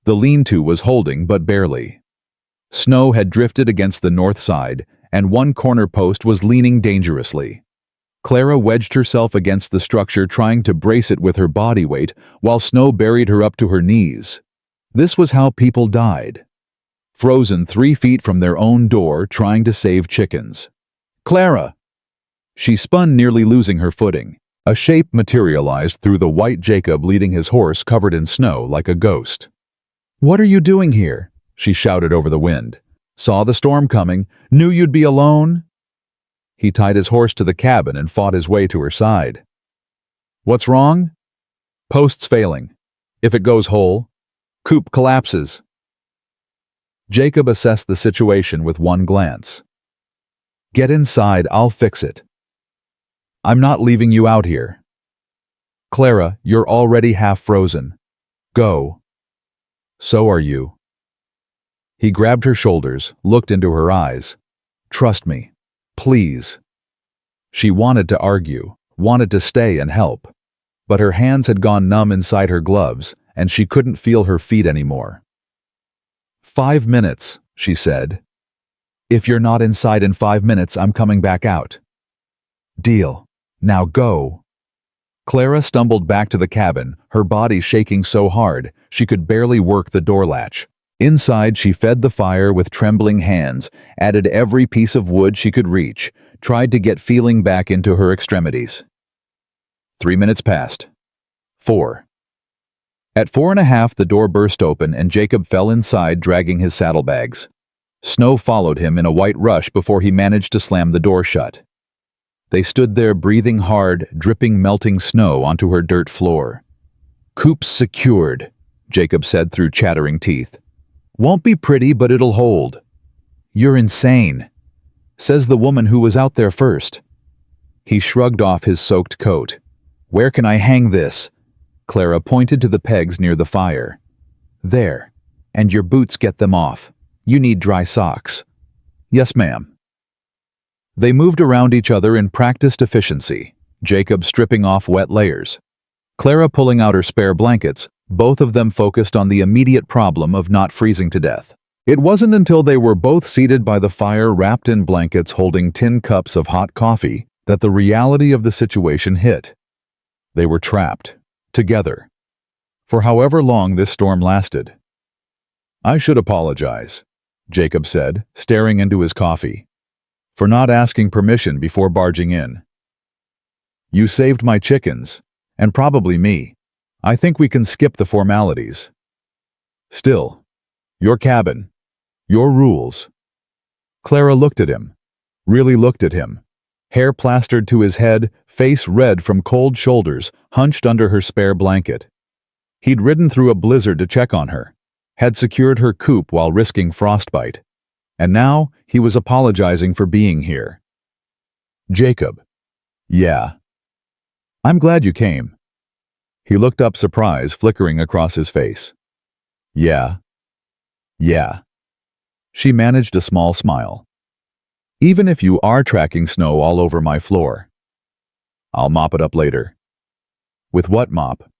The lean-to was holding, but barely. Snow had drifted against the north side, and one corner post was leaning dangerously. Clara wedged herself against the structure, trying to brace it with her body weight, while snow buried her up to her knees. This was how people died. Frozen 3 feet from their own door, trying to save chickens. Clara! She spun, nearly losing her footing. A shape materialized through the white Jacob leading his horse covered in snow like a ghost. "What are you doing here?" she shouted over the wind. "Saw the storm coming, knew you'd be alone?" He tied his horse to the cabin and fought his way to her side. "What's wrong?" "Post's failing. If it goes whole, coop collapses." Jacob assessed the situation with one glance. "Get inside, I'll fix it. I'm not leaving you out here. Clara, you're already half frozen. Go." "So are you." He grabbed her shoulders, looked into her eyes. "Trust me. Please." She wanted to argue, wanted to stay and help, but her hands had gone numb inside her gloves, and she couldn't feel her feet anymore. 5 minutes, she said. "If you're not inside in 5 minutes, I'm coming back out." "Deal. Now go." Clara stumbled back to the cabin, her body shaking so hard she could barely work the door latch. Inside, she fed the fire with trembling hands, added every piece of wood she could reach, tried to get feeling back into her extremities. 3 minutes passed. 4. At 4:30, the door burst open and Jacob fell inside, dragging his saddlebags. Snow followed him in a white rush before he managed to slam the door shut. They stood there, breathing hard, dripping melting snow onto her dirt floor. "Coop's secured," Jacob said through chattering teeth. "Won't be pretty, but it'll hold." "You're insane," says the woman who was out there first. He shrugged off his soaked coat. "Where can I hang this?" Clara pointed to the pegs near the fire. "There. And your boots, get them off. You need dry socks." "Yes, ma'am." They moved around each other in practiced efficiency, Jacob stripping off wet layers, Clara pulling out her spare blankets, both of them focused on the immediate problem of not freezing to death. It wasn't until they were both seated by the fire, wrapped in blankets holding tin cups of hot coffee, that the reality of the situation hit. They were trapped, together, for however long this storm lasted. "I should apologize," Jacob said, staring into his coffee, "for not asking permission before barging in. You saved my chickens, and probably me. I think we can skip the formalities. Still, your cabin, your rules." Clara looked at him, really looked at him, hair plastered to his head, face red from cold shoulders, hunched under her spare blanket. He'd ridden through a blizzard to check on her, had secured her coop while risking frostbite, and now he was apologizing for being here. "Jacob." "Yeah." "I'm glad you came." He looked up, surprise flickering across his face. "Yeah. Yeah." She managed a small smile. "Even if you are tracking snow all over my floor, I'll mop it up later." "With what mop?"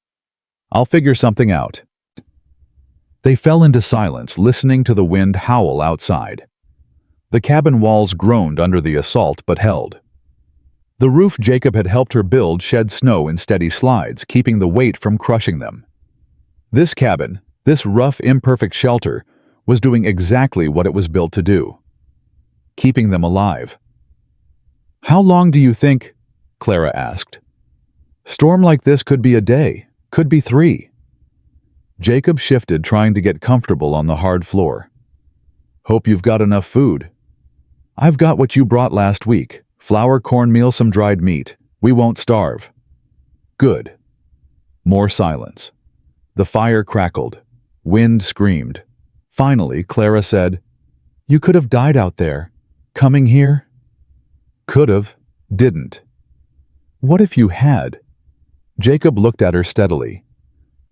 "I'll figure something out." They fell into silence, listening to the wind howl outside. The cabin walls groaned under the assault but held. The roof Jacob had helped her build shed snow in steady slides, keeping the weight from crushing them. This cabin, this rough, imperfect shelter, was doing exactly what it was built to do, keeping them alive. "How long do you think?" Clara asked. "Storm like this could be a day, could be 3. Jacob shifted, trying to get comfortable on the hard floor. Hope you've got enough food. I've got what you brought last week. Flour, cornmeal, some dried meat. We won't starve. Good. More silence. The fire crackled. Wind screamed. Finally, Clara said, "You could have died out there. Coming here?" Could have. Didn't. What if you had? Jacob looked at her steadily.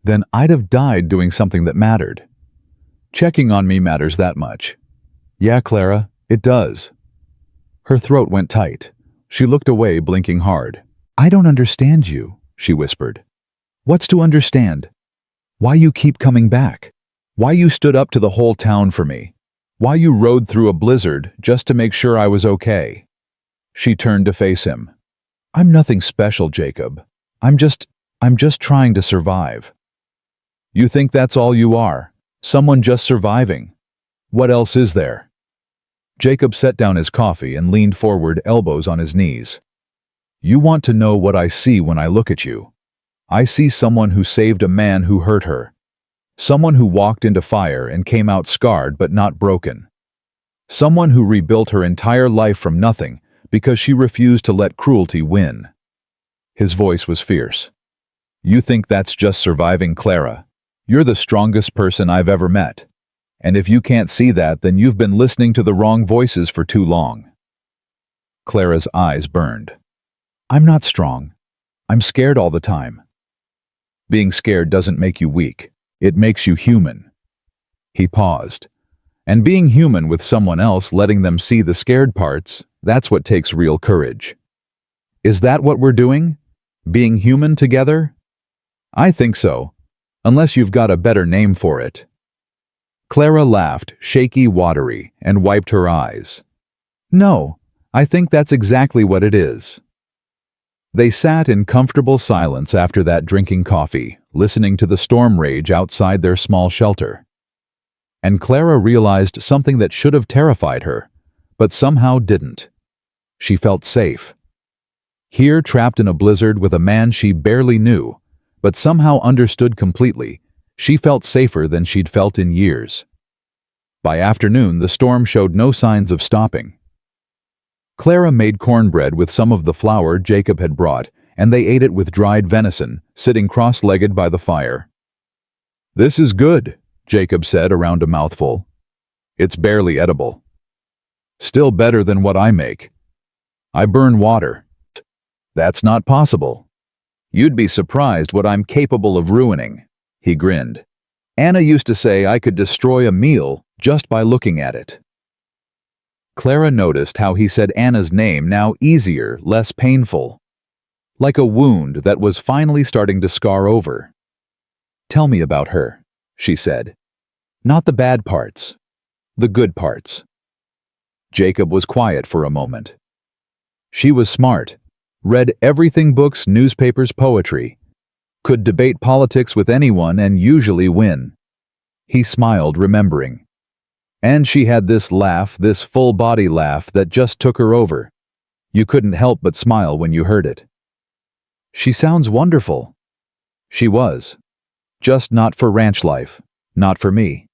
Then I'd have died doing something that mattered. Checking on me matters that much. Yeah, Clara, it does. Her throat went tight. She looked away, blinking hard. I don't understand you, she whispered. What's to understand? Why you keep coming back? Why you stood up to the whole town for me? Why you rode through a blizzard just to make sure I was okay? She turned to face him. I'm nothing special, Jacob. I'm just trying to survive. You think that's all you are? Someone just surviving? What else is there? Jacob set down his coffee and leaned forward, elbows on his knees. You want to know what I see when I look at you. I see someone who saved a man who hurt her. Someone who walked into fire and came out scarred but not broken. Someone who rebuilt her entire life from nothing because she refused to let cruelty win. His voice was fierce. You think that's just surviving, Clara? You're the strongest person I've ever met. And if you can't see that, then you've been listening to the wrong voices for too long. Clara's eyes burned. I'm not strong. I'm scared all the time. Being scared doesn't make you weak. It makes you human. He paused. And being human with someone else, letting them see the scared parts, that's what takes real courage. Is that what we're doing? Being human together? I think so, unless you've got a better name for it. Clara laughed, shaky, watery, and wiped her eyes. No, I think that's exactly what it is. They sat in comfortable silence after that, drinking coffee, listening to the storm rage outside their small shelter. And Clara realized something that should have terrified her, but somehow didn't. She felt safe. Here, trapped in a blizzard with a man she barely knew, but somehow understood completely, she felt safer than she'd felt in years. By afternoon, the storm showed no signs of stopping. Clara made cornbread with some of the flour Jacob had brought, and they ate it with dried venison, sitting cross-legged by the fire. This is good, Jacob said around a mouthful. It's barely edible. Still better than what I make. I burn water. That's not possible. You'd be surprised what I'm capable of ruining, he grinned. Anna used to say I could destroy a meal just by looking at it. Clara noticed how he said Anna's name, now easier, less painful. Like a wound that was finally starting to scar over. Tell me about her, she said. Not the bad parts, the good parts. Jacob was quiet for a moment. She was smart, read everything, books, newspapers, poetry, could debate politics with anyone and usually win. He smiled, remembering. And she had this laugh, this full-body laugh that just took her over. You couldn't help but smile when you heard it. She sounds wonderful. She was. Just not for ranch life, not for me.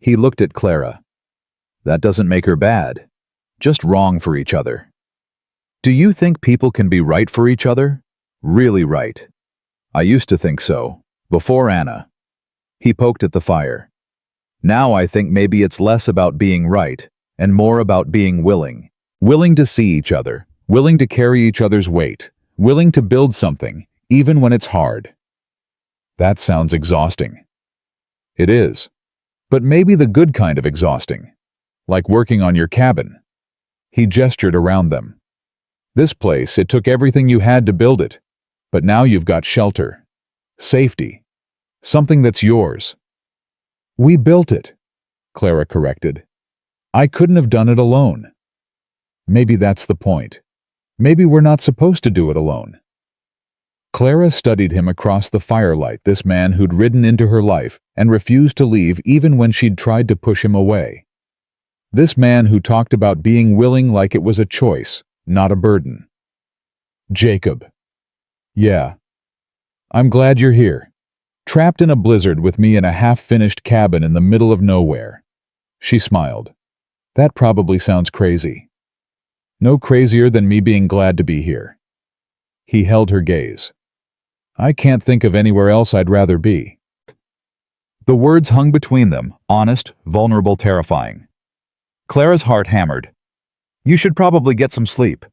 He looked at Clara. That doesn't make her bad, just wrong for each other. Do you think people can be right for each other? Really right. I used to think so, before Anna. He poked at the fire. Now I think maybe it's less about being right and more about being willing. Willing to see each other, willing to carry each other's weight, willing to build something, even when it's hard. That sounds exhausting. It is. But maybe the good kind of exhausting. Like working on your cabin. He gestured around them. This place, it took everything you had to build it. But now you've got shelter. Safety. Something that's yours. We built it, Clara corrected. I couldn't have done it alone. Maybe that's the point. Maybe we're not supposed to do it alone. Clara studied him across the firelight, this man who'd ridden into her life and refused to leave even when she'd tried to push him away. This man who talked about being willing like it was a choice, not a burden. Jacob. Yeah. I'm glad you're here. Trapped in a blizzard with me in a half-finished cabin in the middle of nowhere. She smiled. That probably sounds crazy. No crazier than me being glad to be here. He held her gaze. I can't think of anywhere else I'd rather be. The words hung between them, honest, vulnerable, terrifying. Clara's heart hammered. You should probably get some sleep.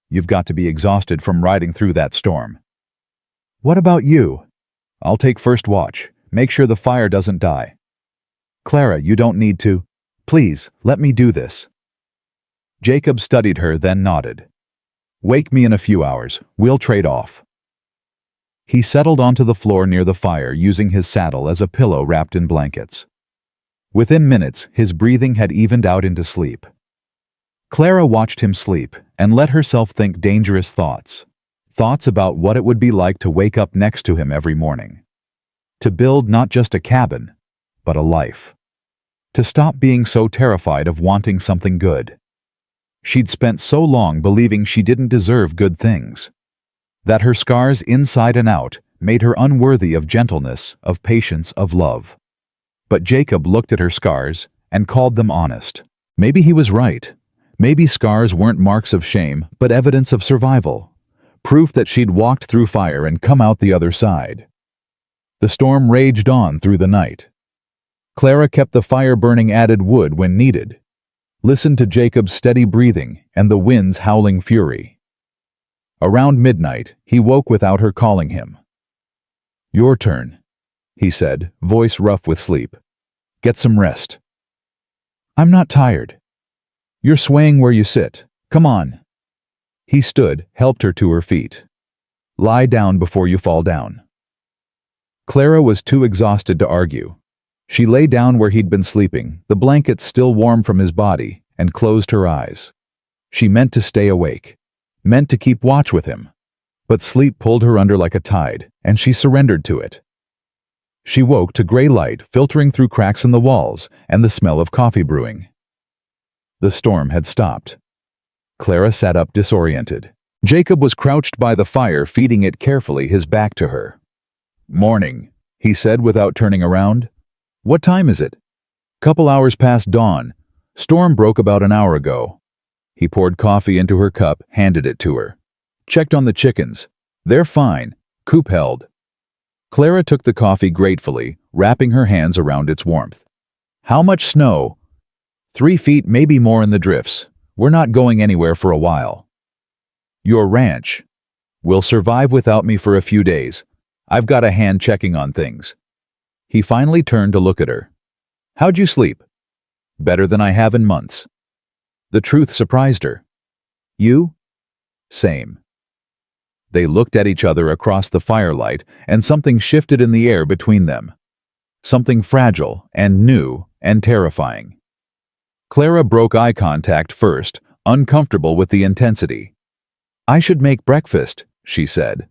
You've got to be exhausted from riding through that storm. What about you? I'll take first watch. Make sure the fire doesn't die. Clara, you don't need to. Please, let me do this. Jacob studied her, then nodded. Wake me in a few hours. We'll trade off. He settled onto the floor near the fire, using his saddle as a pillow wrapped in blankets. Within minutes, his breathing had evened out into sleep. Clara watched him sleep and let herself think dangerous thoughts. Thoughts about what it would be like to wake up next to him every morning. To build not just a cabin, but a life. To stop being so terrified of wanting something good. She'd spent so long believing she didn't deserve good things. That her scars inside and out made her unworthy of gentleness, of patience, of love. But Jacob looked at her scars and called them honest. Maybe he was right. Maybe scars weren't marks of shame, but evidence of survival. Proof that she'd walked through fire and come out the other side. The storm raged on through the night. Clara kept the fire burning, added wood when needed. Listened to Jacob's steady breathing and the wind's howling fury. Around midnight, he woke without her calling him. Your turn, he said, voice rough with sleep. Get some rest. I'm not tired. You're swaying where you sit. Come on. He stood, helped her to her feet. Lie down before you fall down. Clara was too exhausted to argue. She lay down where he'd been sleeping, the blankets still warm from his body, and closed her eyes. She meant to stay awake, meant to keep watch with him. But sleep pulled her under like a tide, and she surrendered to it. She woke to gray light filtering through cracks in the walls and the smell of coffee brewing. The storm had stopped. Clara sat up disoriented. Jacob was crouched by the fire, feeding it carefully, his back to her. Morning, he said without turning around. What time is it? Couple hours past dawn. Storm broke about an hour ago. He poured coffee into her cup, handed it to her. Checked on the chickens. They're fine. Coop held. Clara took the coffee gratefully, wrapping her hands around its warmth. How much snow? 3 feet, maybe more in the drifts. We're not going anywhere for a while. Your ranch. Will survive without me for a few days. I've got a hand checking on things. He finally turned to look at her. How'd you sleep? Better than I have in months. The truth surprised her. You? Same. They looked at each other across the firelight, and something shifted in the air between them. Something fragile and new and terrifying. Clara broke eye contact first, uncomfortable with the intensity. I should make breakfast, she said.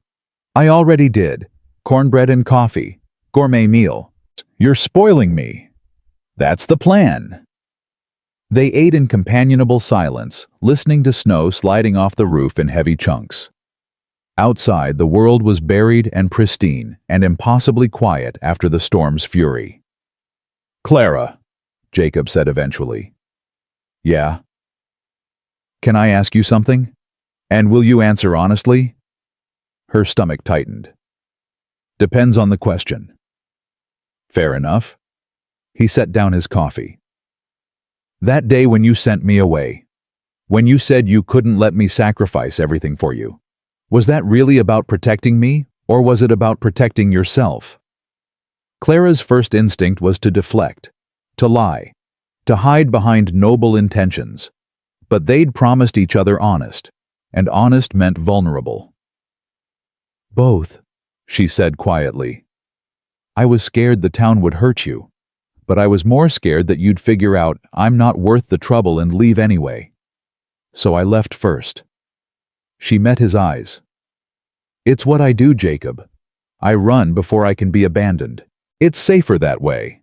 I already did. Cornbread and coffee. Gourmet meal. You're spoiling me. That's the plan. They ate in companionable silence, listening to snow sliding off the roof in heavy chunks. Outside, the world was buried and pristine and impossibly quiet after the storm's fury. Clara, Jacob said eventually. Yeah? Can I ask you something? And will you answer honestly? Her stomach tightened. Depends on the question. Fair enough. He set down his coffee. That day when you sent me away, when you said you couldn't let me sacrifice everything for you, was that really about protecting me, or was it about protecting yourself? Clara's first instinct was to deflect, to lie, to hide behind noble intentions. But they'd promised each other honest, and honest meant vulnerable. Both, she said quietly. I was scared the town would hurt you, but I was more scared that you'd figure out I'm not worth the trouble and leave anyway. So I left first. She met his eyes. It's what I do, Jacob. I run before I can be abandoned. It's safer that way.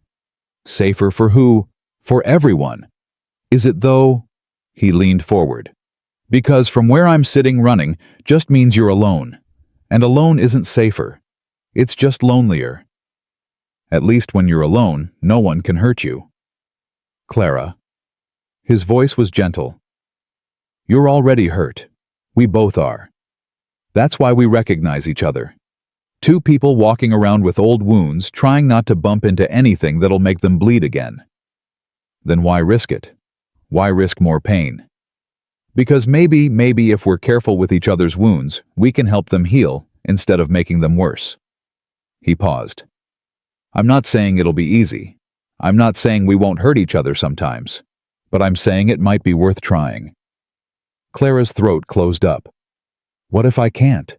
Safer for who? For everyone. Is it though? He leaned forward. Because from where I'm sitting, running just means you're alone. And alone isn't safer. It's just lonelier. At least when you're alone, no one can hurt you. Clara. His voice was gentle. You're already hurt. We both are. That's why we recognize each other. Two people walking around with old wounds, trying not to bump into anything that'll make them bleed again. Then why risk it? Why risk more pain? Because maybe if we're careful with each other's wounds, we can help them heal instead of making them worse. He paused. I'm not saying it'll be easy. I'm not saying we won't hurt each other sometimes. But I'm saying it might be worth trying. Clara's throat closed up. What if I can't?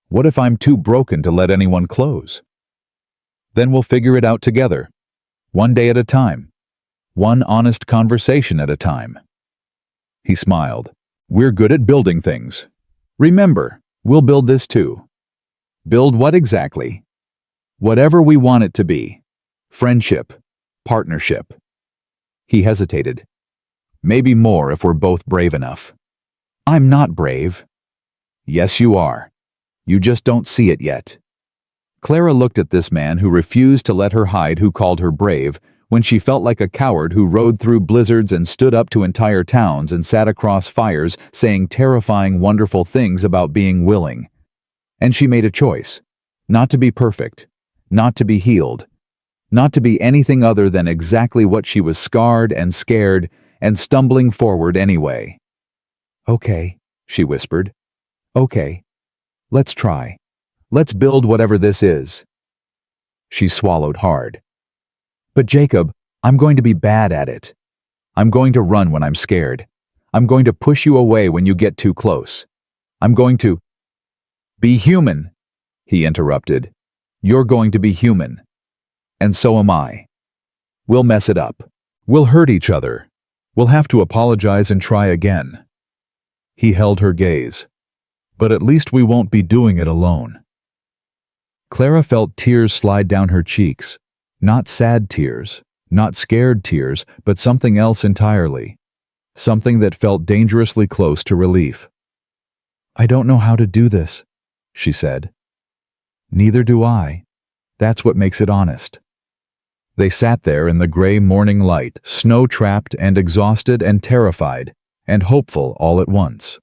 What if I'm too broken to let anyone close? Then we'll figure it out together. One day at a time. One honest conversation at a time. He smiled. We're good at building things. Remember, we'll build this too. Build what exactly? Whatever we want it to be. Friendship. Partnership. He hesitated. Maybe more if we're both brave enough. I'm not brave. Yes, you are. You just don't see it yet. Clara looked at this man who refused to let her hide who called her brave when she felt like a coward who rode through blizzards and stood up to entire towns and sat across fires saying terrifying, wonderful things about being willing. And she made a choice. Not to be perfect. Not to be healed. Not to be anything other than exactly what she was, scarred and scared and stumbling forward anyway. Okay, she whispered. Okay. Let's try. Let's build whatever this is. She swallowed hard. But Jacob, I'm going to be bad at it. I'm going to run when I'm scared. I'm going to push you away when you get too close. I'm going to... Be human, he interrupted. You're going to be human. And so am I. We'll mess it up. We'll hurt each other. We'll have to apologize and try again. He held her gaze. But at least we won't be doing it alone. Clara felt tears slide down her cheeks. Not sad tears, not scared tears, but something else entirely. Something that felt dangerously close to relief. I don't know how to do this, she said. Neither do I. That's what makes it honest. They sat there in the gray morning light, snow-trapped and exhausted and terrified, and hopeful all at once.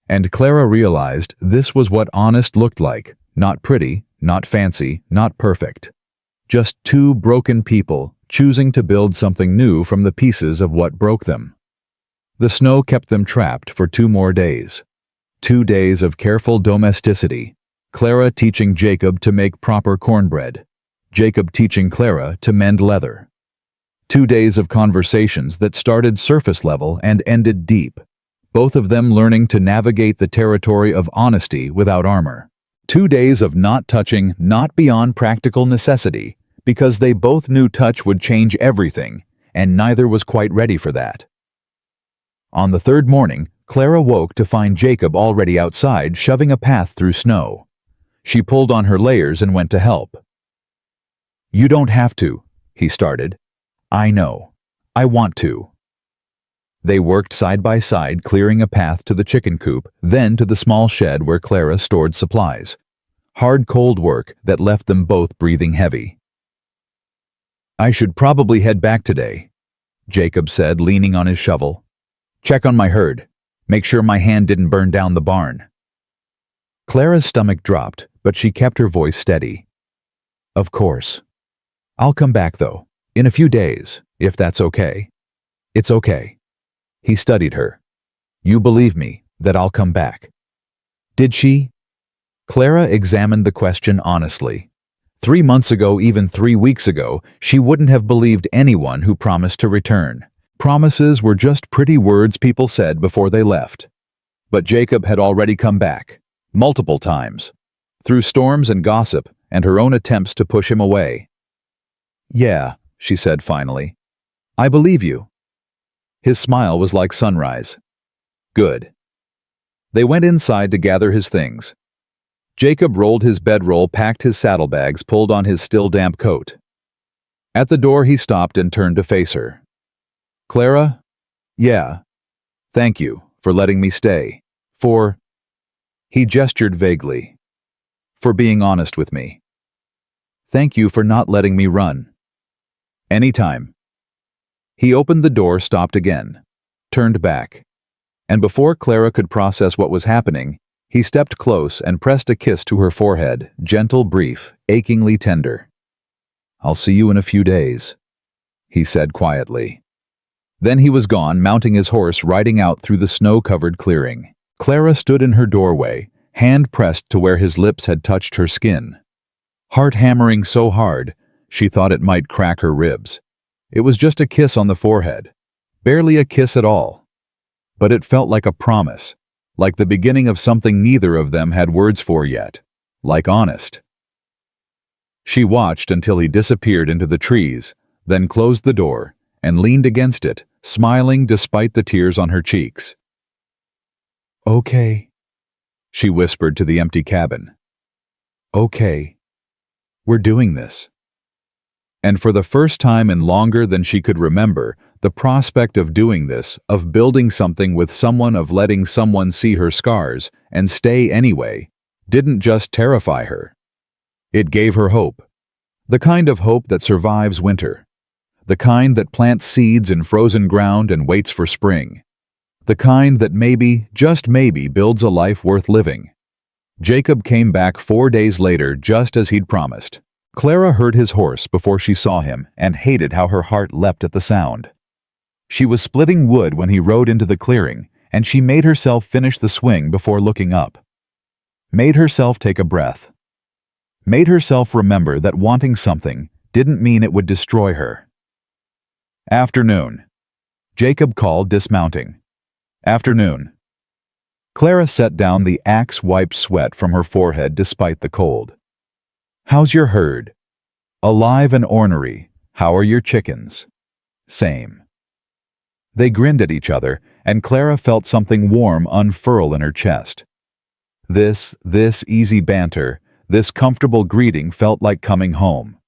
And Clara realized this was what honest looked like, not pretty, not fancy, not perfect. Just two broken people choosing to build something new from the pieces of what broke them. The snow kept them trapped for 2 more days. 2 days of careful domesticity, Clara teaching Jacob to make proper cornbread, Jacob teaching Clara to mend leather. 2 days of conversations that started surface level and ended deep, both of them learning to navigate the territory of honesty without armor. 2 days of not touching, not beyond practical necessity, because they both knew touch would change everything, and neither was quite ready for that. On the 3rd morning, Clara woke to find Jacob already outside shoving a path through snow. She pulled on her layers and went to help. You don't have to, he started. I know. I want to. They worked side by side, clearing a path to the chicken coop, then to the small shed where Clara stored supplies. Hard, cold work that left them both breathing heavy. I should probably head back today, Jacob said, leaning on his shovel. Check on my herd. Make sure my hand didn't burn down the barn. Clara's stomach dropped, but she kept her voice steady. Of course. I'll come back, though, in a few days, if that's okay. It's okay. He studied her. You believe me, that I'll come back. Did she? Clara examined the question honestly. 3 months ago, even 3 weeks ago, she wouldn't have believed anyone who promised to return. Promises were just pretty words people said before they left. But Jacob had already come back, multiple times, through storms and gossip and her own attempts to push him away. Yeah, she said finally. I believe you. His smile was like sunrise. Good. They went inside to gather his things. Jacob rolled his bedroll, packed his saddlebags, pulled on his still damp coat. At the door he stopped and turned to face her. Clara? Yeah. Thank you for letting me stay. For... He gestured vaguely. For being honest with me. Thank you for not letting me run. Anytime. He opened the door, stopped again, turned back. And before Clara could process what was happening, he stepped close and pressed a kiss to her forehead, gentle, brief, achingly tender. "I'll see you in a few days," he said quietly. Then he was gone, mounting his horse, riding out through the snow-covered clearing. Clara stood in her doorway, hand pressed to where his lips had touched her skin. Heart hammering so hard, she thought it might crack her ribs. It was just a kiss on the forehead, barely a kiss at all. But it felt like a promise, like the beginning of something neither of them had words for yet, like honest. She watched until he disappeared into the trees, then closed the door and leaned against it, smiling despite the tears on her cheeks. "Okay," she whispered to the empty cabin. "Okay. We're doing this." And for the first time in longer than she could remember, the prospect of doing this, of building something with someone, of letting someone see her scars and stay anyway, didn't just terrify her. It gave her hope. The kind of hope that survives winter. The kind that plants seeds in frozen ground and waits for spring. The kind that maybe, just maybe, builds a life worth living. Jacob came back 4 days later, just as he'd promised. Clara heard his horse before she saw him and hated how her heart leapt at the sound. She was splitting wood when he rode into the clearing, and she made herself finish the swing before looking up. Made herself take a breath. Made herself remember that wanting something didn't mean it would destroy her. Afternoon. Jacob called, dismounting. Afternoon. Clara set down the axe, wiped sweat from her forehead despite the cold. "How's your herd?" "Alive and ornery. How are your chickens?" "Same." They grinned at each other, and Clara felt something warm unfurl in her chest. This easy banter, this comfortable greeting felt like coming home.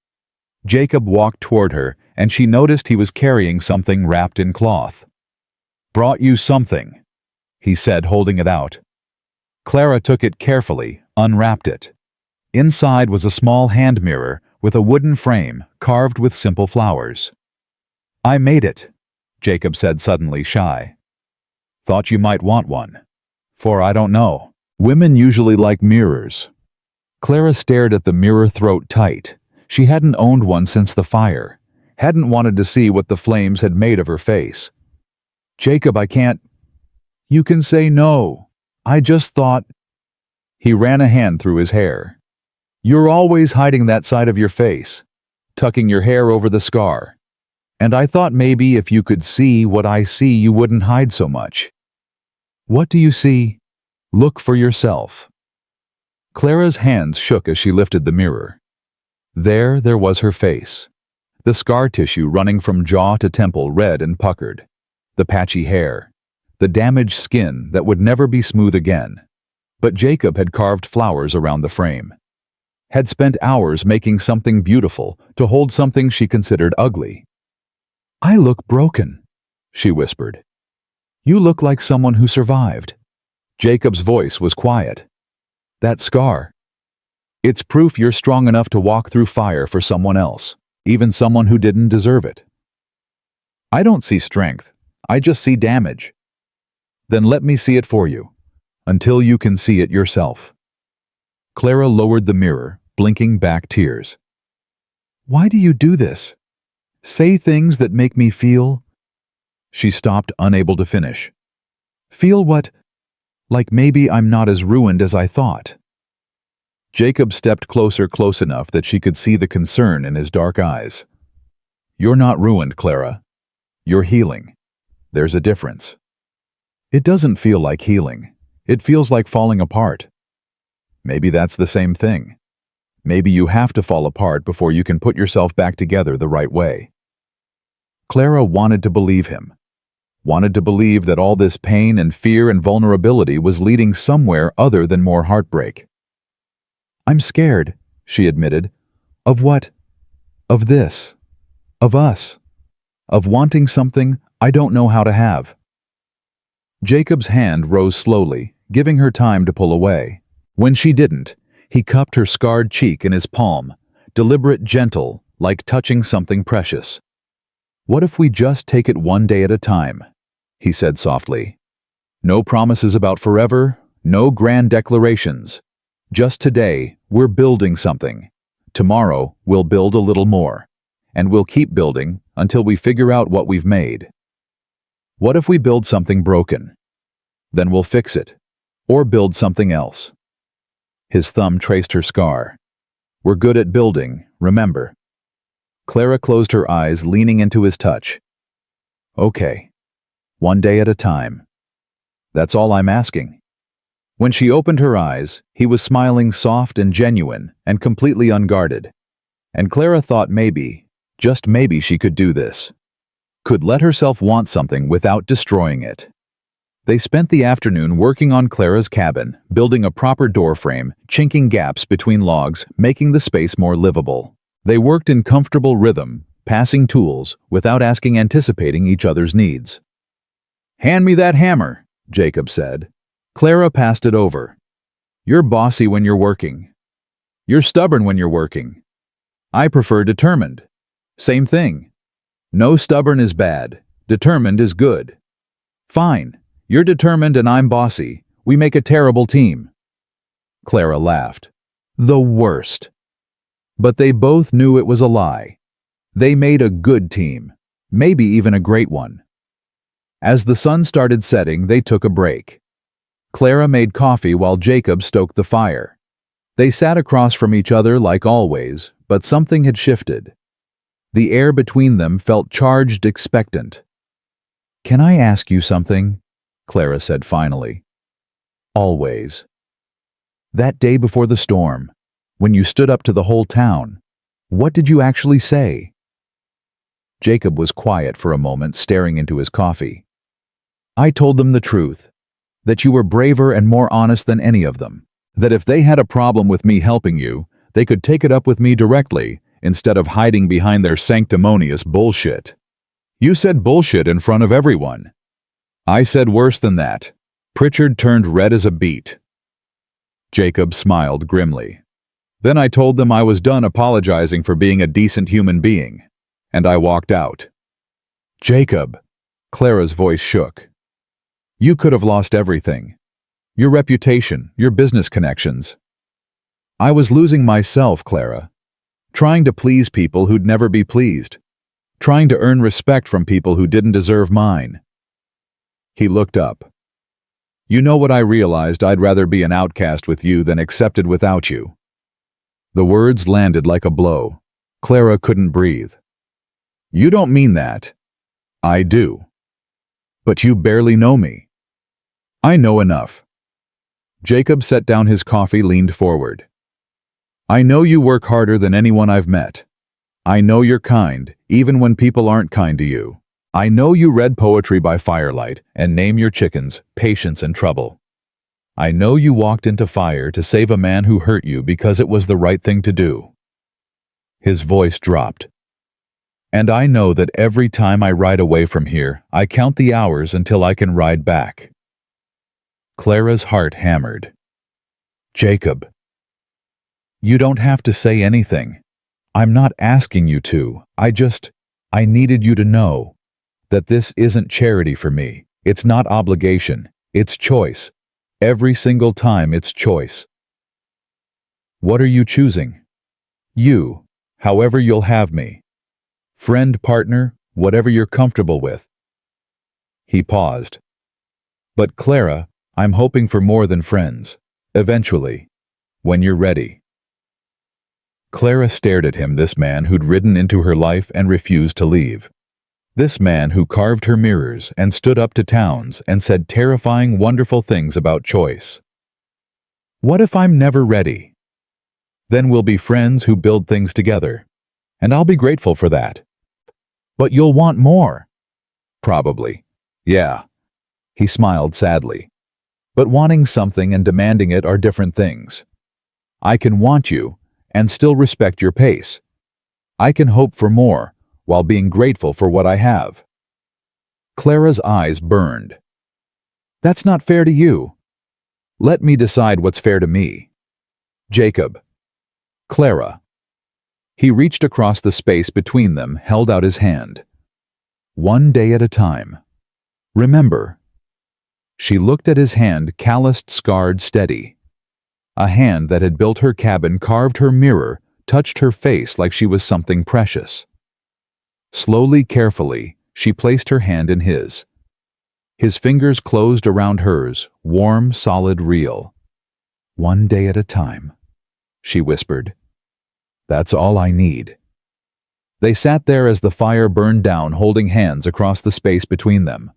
Jacob walked toward her, and she noticed he was carrying something wrapped in cloth. "Brought you something," he said, holding it out. Clara took it carefully, unwrapped it. Inside was a small hand mirror with a wooden frame carved with simple flowers. "I made it," Jacob said, suddenly shy. "Thought you might want one. For I don't know. Women usually like mirrors." Clara stared at the mirror, throat tight. She hadn't owned one since the fire, hadn't wanted to see what the flames had made of her face. "Jacob, I can't." "You can say no. I just thought." He ran a hand through his hair. "You're always hiding that side of your face, tucking your hair over the scar. And I thought maybe if you could see what I see, you wouldn't hide so much." "What do you see?" "Look for yourself." Clara's hands shook as she lifted the mirror. There was her face. The scar tissue running from jaw to temple, red and puckered. The patchy hair. The damaged skin that would never be smooth again. But Jacob had carved flowers around the frame. Had spent hours making something beautiful to hold something she considered ugly. "I look broken," she whispered. "You look like someone who survived." Jacob's voice was quiet. "That scar. It's proof you're strong enough to walk through fire for someone else, even someone who didn't deserve it." "I don't see strength. I just see damage." "Then let me see it for you, until you can see it yourself." Clara lowered the mirror, blinking back tears. "Why do you do this? Say things that make me feel—" She stopped, unable to finish. "Feel what? Like maybe I'm not as ruined as I thought." Jacob stepped closer, close enough that she could see the concern in his dark eyes. "You're not ruined, Clara. You're healing. There's a difference." "It doesn't feel like healing. It feels like falling apart." "Maybe that's the same thing. Maybe you have to fall apart before you can put yourself back together the right way." Clara wanted to believe him. Wanted to believe that all this pain and fear and vulnerability was leading somewhere other than more heartbreak. "I'm scared," she admitted. "Of what? Of this. Of us. Of wanting something I don't know how to have." Jacob's hand rose slowly, giving her time to pull away. When she didn't, he cupped her scarred cheek in his palm, deliberate, gentle, like touching something precious. What if we just take it one day at a time? He said softly. No promises about forever, no grand declarations. Just today, we're building something. Tomorrow, we'll build a little more. And we'll keep building until we figure out what we've made. What if we build something broken? Then we'll fix it. Or build something else. His thumb traced her scar. We're good at building, remember. Clara closed her eyes, leaning into his touch. Okay. One day at a time. That's all I'm asking. When she opened her eyes, he was smiling soft and genuine and completely unguarded. And Clara thought maybe, just maybe she could do this. Could let herself want something without destroying it. They spent the afternoon working on Clara's cabin, building a proper door frame, chinking gaps between logs, making the space more livable. They worked in comfortable rhythm, passing tools, without anticipating each other's needs. "Hand me that hammer," Jacob said. Clara passed it over. "You're bossy when you're working. You're stubborn when you're working. I prefer determined. Same thing. No, stubborn is bad. Determined is good. Fine. You're determined and I'm bossy. We make a terrible team." Clara laughed. The worst. But they both knew it was a lie. They made a good team, maybe even a great one. As the sun started setting, they took a break. Clara made coffee while Jacob stoked the fire. They sat across from each other like always, but something had shifted. The air between them felt charged, expectant. "Can I ask you something?" Clara said finally. "Always. That day before the storm, when you stood up to the whole town, what did you actually say?" Jacob was quiet for a moment, staring into his coffee. "I told them the truth, that you were braver and more honest than any of them, that if they had a problem with me helping you, they could take it up with me directly, instead of hiding behind their sanctimonious bullshit. You said bullshit in front of everyone. I said worse than that." Pritchard turned red as a beet. Jacob smiled grimly. "Then I told them I was done apologizing for being a decent human being, and I walked out." "Jacob," Clara's voice shook. "You could have lost everything. Your reputation, your business connections. I was losing myself, Clara. Trying to please people who'd never be pleased. Trying to earn respect from people who didn't deserve mine." He looked up. "You know what I realized? I'd rather be an outcast with you than accepted without you." The words landed like a blow. Clara couldn't breathe. "You don't mean that." "I do. But you barely know me." "I know enough." Jacob set down his coffee, leaned forward. "I know you work harder than anyone I've met. I know you're kind, even when people aren't kind to you. I know you read poetry by firelight and name your chickens Patience and Trouble. I know you walked into fire to save a man who hurt you because it was the right thing to do." His voice dropped. "And I know that every time I ride away from here, I count the hours until I can ride back." Clara's heart hammered. "Jacob, you don't have to say anything. I'm not asking you to. I needed you to know that this isn't charity for me. It's not obligation. It's choice. Every single time it's choice." "What are you choosing?" "You, however you'll have me. Friend, partner, whatever you're comfortable with." He paused. "But Clara, I'm hoping for more than friends. Eventually. When you're ready." Clara stared at him, this man who'd ridden into her life and refused to leave. This man who carved her mirrors and stood up to towns and said terrifying, wonderful things about choice. "What if I'm never ready? Then we'll be friends who build things together. And I'll be grateful for that. But you'll want more." "Probably. Yeah." He smiled sadly. "But wanting something and demanding it are different things. I can want you and still respect your pace. I can hope for more while being grateful for what I have." Clara's eyes burned. "That's not fair to you." "Let me decide what's fair to me." "Jacob." "Clara." He reached across the space between them, held out his hand. One day at a time. Remember. She looked at his hand, calloused, scarred, steady. A hand that had built her cabin, carved her mirror, touched her face like she was something precious. Slowly, carefully, she placed her hand in his. His fingers closed around hers, warm, solid, real. One day at a time, she whispered. That's all I need. They sat there as the fire burned down, holding hands across the space between them.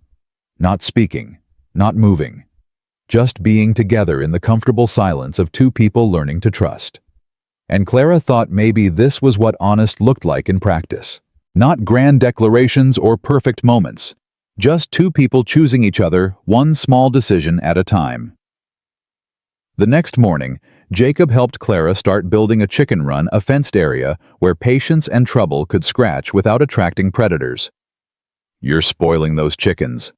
Not speaking, not moving. Just being together in the comfortable silence of two people learning to trust. And Clara thought maybe this was what honest looked like in practice. Not grand declarations or perfect moments. Just two people choosing each other, one small decision at a time. The next morning, Jacob helped Clara start building a chicken run, a fenced area where patience and trouble could scratch without attracting predators. You're spoiling those chickens,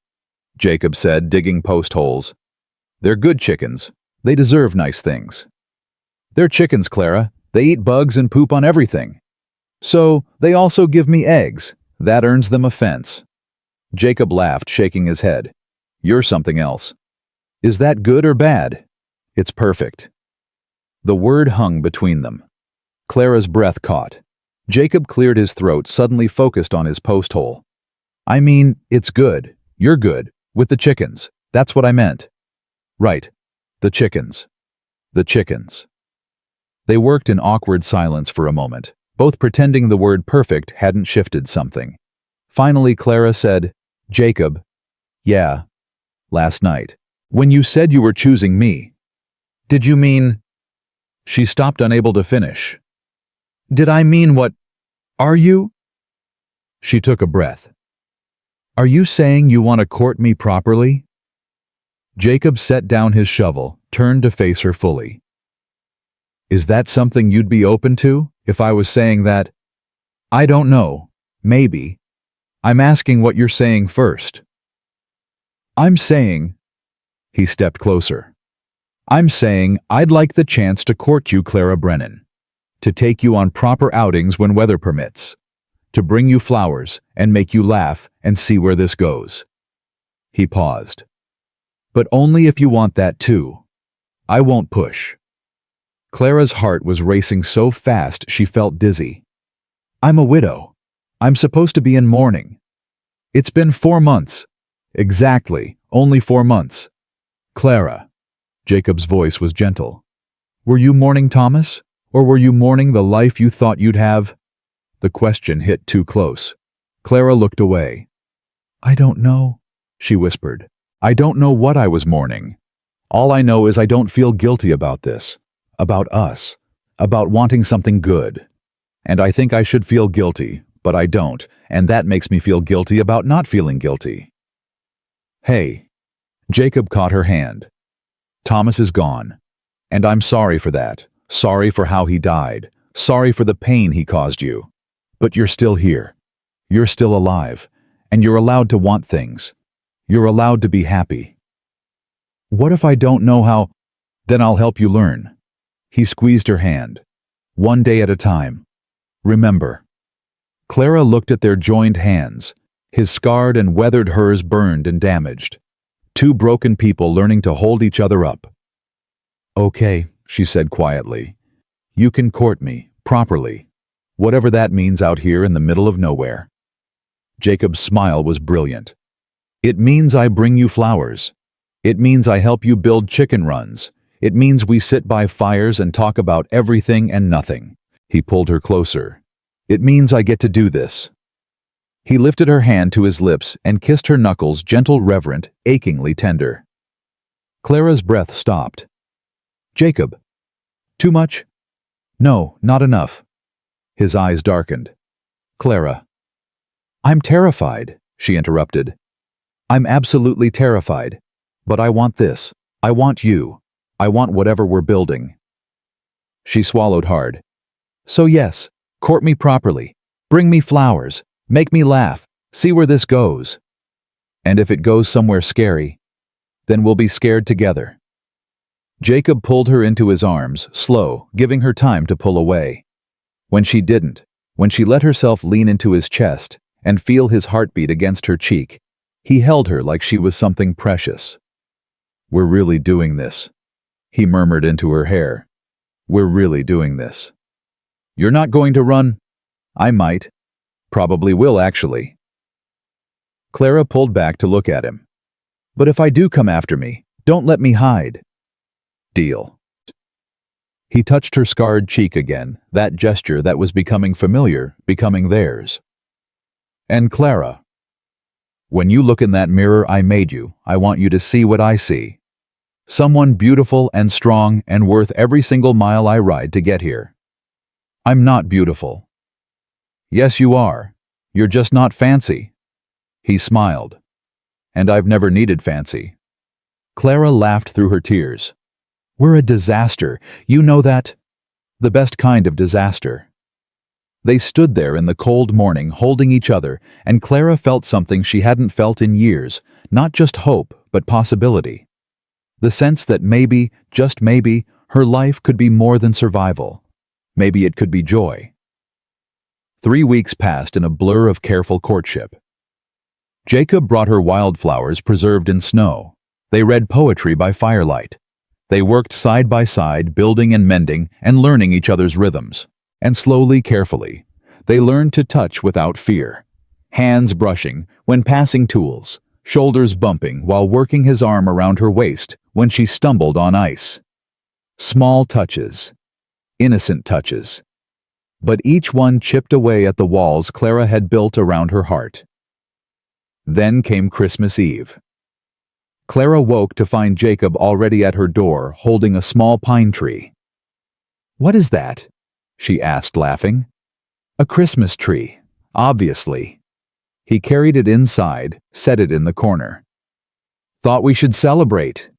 Jacob said, digging post holes. They're good chickens. They deserve nice things. They're chickens, Clara. They eat bugs and poop on everything. So, they also give me eggs. That earns them a fence. Jacob laughed, shaking his head. You're something else. Is that good or bad? It's perfect. The word hung between them. Clara's breath caught. Jacob cleared his throat, suddenly focused on his post hole. I mean, it's good. You're good. With the chickens. That's what I meant. Right. The chickens. The chickens. They worked in awkward silence for a moment, both pretending the word perfect hadn't shifted something. Finally, Clara said, Jacob. Yeah. Last night. When you said you were choosing me. Did you mean... She stopped, unable to finish. Did I mean what... Are you? She took a breath. Are you saying you want to court me properly? Jacob set down his shovel, turned to face her fully. Is that something you'd be open to, if I was saying that? I don't know. Maybe. I'm asking what you're saying first. I'm saying... He stepped closer. I'm saying I'd like the chance to court you, Clara Brennan. To take you on proper outings when weather permits. To bring you flowers and make you laugh and see where this goes. He paused. But only if you want that too. I won't push. Clara's heart was racing so fast she felt dizzy. I'm a widow. I'm supposed to be in mourning. It's been 4 months. Exactly, only 4 months. Clara. Jacob's voice was gentle. Were you mourning Thomas? Or were you mourning the life you thought you'd have? The question hit too close. Clara looked away. I don't know, she whispered. I don't know what I was mourning. All I know is I don't feel guilty about this. About us. About wanting something good. And I think I should feel guilty, but I don't, and that makes me feel guilty about not feeling guilty. Hey. Jacob caught her hand. Thomas is gone. And I'm sorry for that. Sorry for how he died. Sorry for the pain he caused you. But you're still here. You're still alive. And you're allowed to want things. You're allowed to be happy. What if I don't know how? Then I'll help you learn. He squeezed her hand. One day at a time. Remember. Clara looked at their joined hands. His scarred and weathered, hers burned and damaged. 2 broken people learning to hold each other up. Okay, she said quietly. You can court me, properly. Whatever that means out here in the middle of nowhere. Jacob's smile was brilliant. It means I bring you flowers. It means I help you build chicken runs. It means we sit by fires and talk about everything and nothing. He pulled her closer. It means I get to do this. He lifted her hand to his lips and kissed her knuckles, gentle, reverent, achingly tender. Clara's breath stopped. Jacob. Too much? No, not enough. His eyes darkened. Clara. I'm terrified, she interrupted. I'm absolutely terrified. But I want this. I want you. I want whatever we're building. She swallowed hard. So yes, court me properly. Bring me flowers. Make me laugh. See where this goes. And if it goes somewhere scary, then we'll be scared together. Jacob pulled her into his arms, slow, giving her time to pull away. When she didn't, when she let herself lean into his chest, and feel his heartbeat against her cheek. He held her like she was something precious. "We're really doing this," he murmured into her hair. "We're really doing this. You're not going to run?" "I might. Probably will, actually." Clara pulled back to look at him. "But if I do come after me, don't let me hide." "Deal." He touched her scarred cheek again, that gesture that was becoming familiar, becoming theirs. "And Clara, when you look in that mirror I made you, I want you to see what I see. Someone beautiful and strong and worth every single mile I ride to get here. I'm not beautiful." "Yes, you are. You're just not fancy." He smiled. "And I've never needed fancy." Clara laughed through her tears. "We're a disaster, you know that? The best kind of disaster." They stood there in the cold morning holding each other, and Clara felt something she hadn't felt in years, not just hope, but possibility. The sense that maybe, just maybe, her life could be more than survival. Maybe it could be joy. 3 weeks passed in a blur of careful courtship. Jacob brought her wildflowers preserved in snow. They read poetry by firelight. They worked side by side, building and mending and learning each other's rhythms. And slowly, carefully, they learned to touch without fear. Hands brushing when passing tools, shoulders bumping while working his arm around her waist when she stumbled on ice. Small touches, innocent touches. But each one chipped away at the walls Clara had built around her heart. Then came Christmas Eve. Clara woke to find Jacob already at her door, holding a small pine tree. "What is that?" she asked, laughing. "A Christmas tree, obviously." He carried it inside, set it in the corner. "Thought we should celebrate."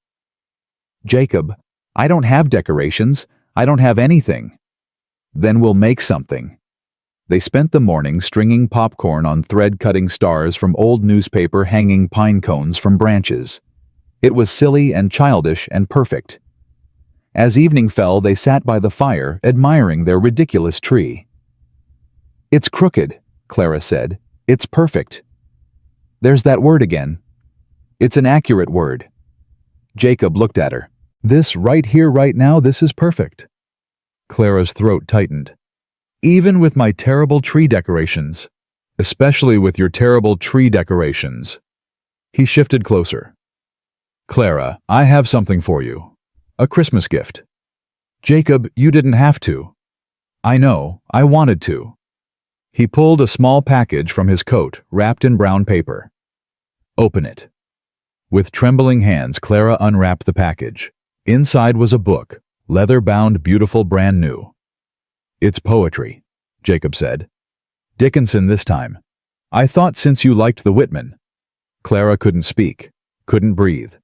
"Jacob, I don't have decorations. I don't have anything." "Then we'll make something." They spent the morning stringing popcorn on thread-cutting stars from old newspaper hanging pine cones from branches. It was silly and childish and perfect. As evening fell, they sat by the fire, admiring their ridiculous tree. "It's crooked," Clara said. "It's perfect." "There's that word again." "It's an accurate word." Jacob looked at her. "This right here, right now, this is perfect." Clara's throat tightened. "Even with my terrible tree decorations." "Especially with your terrible tree decorations." He shifted closer. "Clara, I have something for you. A Christmas gift." "Jacob, you didn't have to." "I know, I wanted to." He pulled a small package from his coat, wrapped in brown paper. "Open it." With trembling hands, Clara unwrapped the package. Inside was a book, leather-bound, beautiful, brand new. "It's poetry," Jacob said. "Dickinson this time. I thought since you liked the Whitman." Clara couldn't speak, couldn't breathe.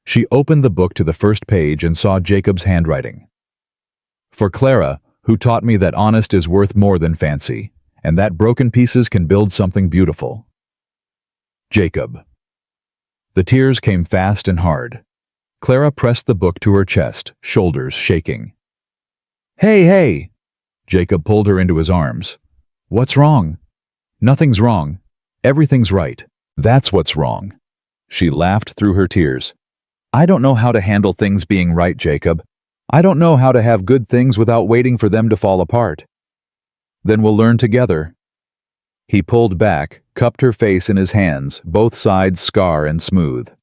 She opened the book to the first page and saw Jacob's handwriting. "For Clara, who taught me that honest is worth more than fancy, and that broken pieces can build something beautiful. Jacob." The tears came fast and hard. Clara pressed the book to her chest, shoulders shaking. "Hey, hey!" Jacob pulled her into his arms. "What's wrong?" "Nothing's wrong. Everything's right. That's what's wrong." She laughed through her tears. "I don't know how to handle things being right, Jacob. I don't know how to have good things without waiting for them to fall apart." "Then we'll learn together." He pulled back, cupped her face in his hands, both sides scar and smooth.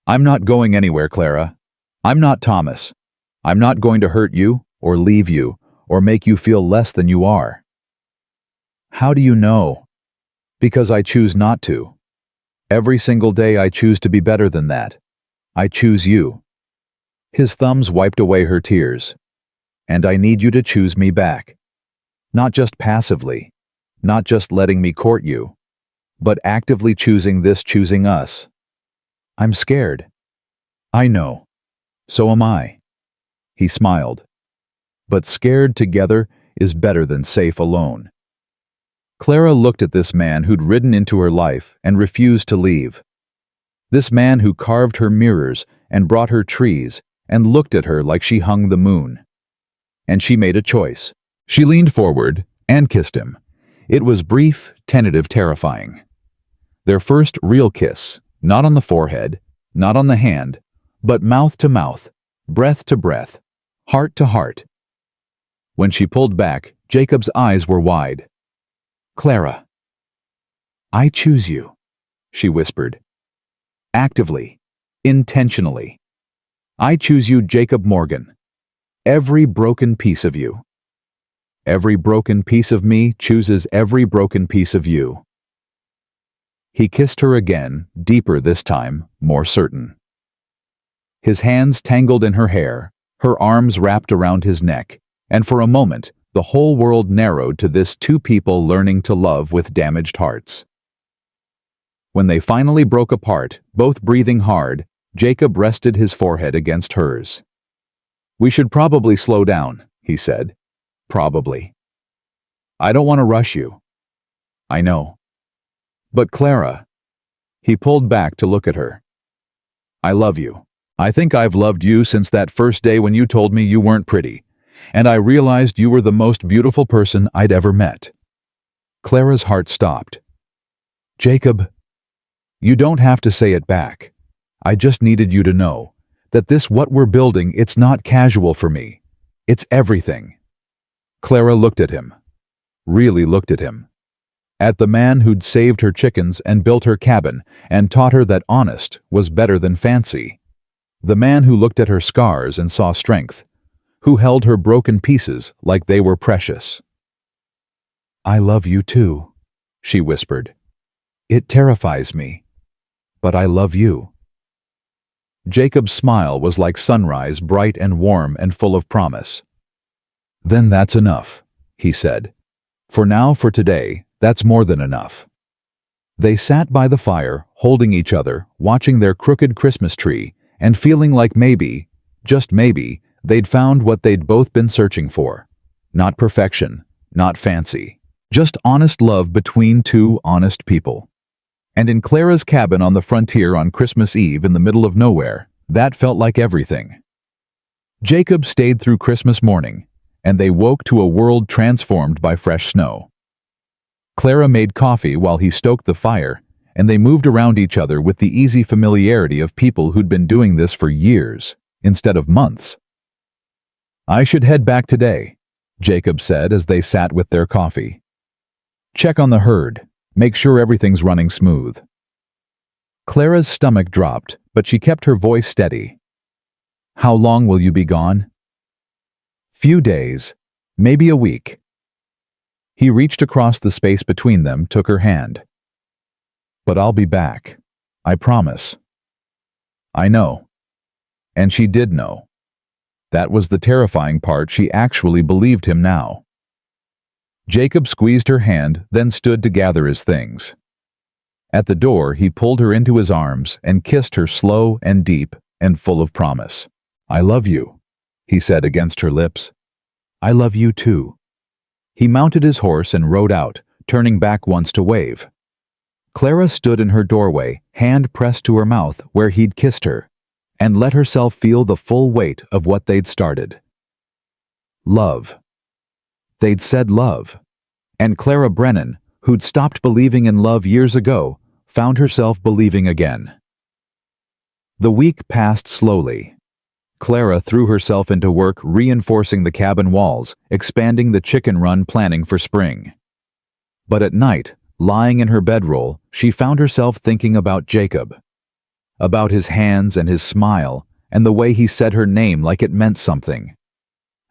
"I'm not going anywhere, Clara. I'm not Thomas. I'm not going to hurt you, or leave you, or make you feel less than you are." "How do you know?" "Because I choose not to. Every single day I choose to be better than that. I choose you." His thumbs wiped away her tears. "And I need you to choose me back. Not just passively, not just letting me court you, but actively choosing this, choosing us." "I'm scared." "I know. So am I." He smiled. "But scared together is better than safe alone." Clara looked at this man who'd ridden into her life and refused to leave. This man who carved her mirrors and brought her trees and looked at her like she hung the moon. And she made a choice. She leaned forward and kissed him. It was brief, tentative, terrifying. Their first real kiss, not on the forehead, not on the hand, but mouth to mouth, breath to breath, heart to heart. When she pulled back, Jacob's eyes were wide. "Clara, I choose you," she whispered. "Actively, intentionally. I choose you, Jacob Morgan. Every broken piece of you. Every broken piece of me chooses every broken piece of you." He kissed her again, deeper this time, more certain. His hands tangled in her hair, her arms wrapped around his neck, and for a moment, the whole world narrowed to this two people learning to love with damaged hearts. When they finally broke apart, both breathing hard, Jacob rested his forehead against hers. "We should probably slow down," he said. "Probably. I don't want to rush you. I know. But Clara," he pulled back to look at her. "I love you. I think I've loved you since that first day when you told me you weren't pretty, and I realized you were the most beautiful person I'd ever met." Clara's heart stopped. "Jacob, you don't have to say it back. I just needed you to know that this what we're building, it's not casual for me. It's everything." Clara looked at him. Really looked at him. At the man who'd saved her chickens and built her cabin and taught her that honest was better than fancy. The man who looked at her scars and saw strength, who held her broken pieces like they were precious. "I love you too," she whispered. "It terrifies me, but I love you." Jacob's smile was like sunrise, bright and warm and full of promise. "Then that's enough," he said. "For now, for today, that's more than enough." They sat by the fire, holding each other, watching their crooked Christmas tree, and feeling like maybe, just maybe, they'd found what they'd both been searching for. Not perfection, not fancy, just honest love between two honest people. And in Clara's cabin on the frontier on Christmas Eve in the middle of nowhere, that felt like everything. Jacob stayed through Christmas morning, and they woke to a world transformed by fresh snow. Clara made coffee while he stoked the fire, and they moved around each other with the easy familiarity of people who'd been doing this for years, instead of months. "I should head back today," Jacob said as they sat with their coffee. "Check on the herd, make sure everything's running smooth." Clara's stomach dropped, but she kept her voice steady. "How long will you be gone?" "Few days, maybe a week." He reached across the space between them, took her hand. "But I'll be back. I promise." "I know." And she did know. That was the terrifying part, she actually believed him now. Jacob squeezed her hand, then stood to gather his things. At the door, he pulled her into his arms and kissed her slow and deep and full of promise. "I love you," he said against her lips. "I love you too." He mounted his horse and rode out, turning back once to wave. Clara stood in her doorway, hand pressed to her mouth where he'd kissed her, and let herself feel the full weight of what they'd started. Love. They'd said love. And Clara Brennan, who'd stopped believing in love years ago, found herself believing again. The week passed slowly. Clara threw herself into work reinforcing the cabin walls, expanding the chicken run, planning for spring. But at night, lying in her bedroll, she found herself thinking about Jacob. About his hands and his smile, and the way he said her name like it meant something.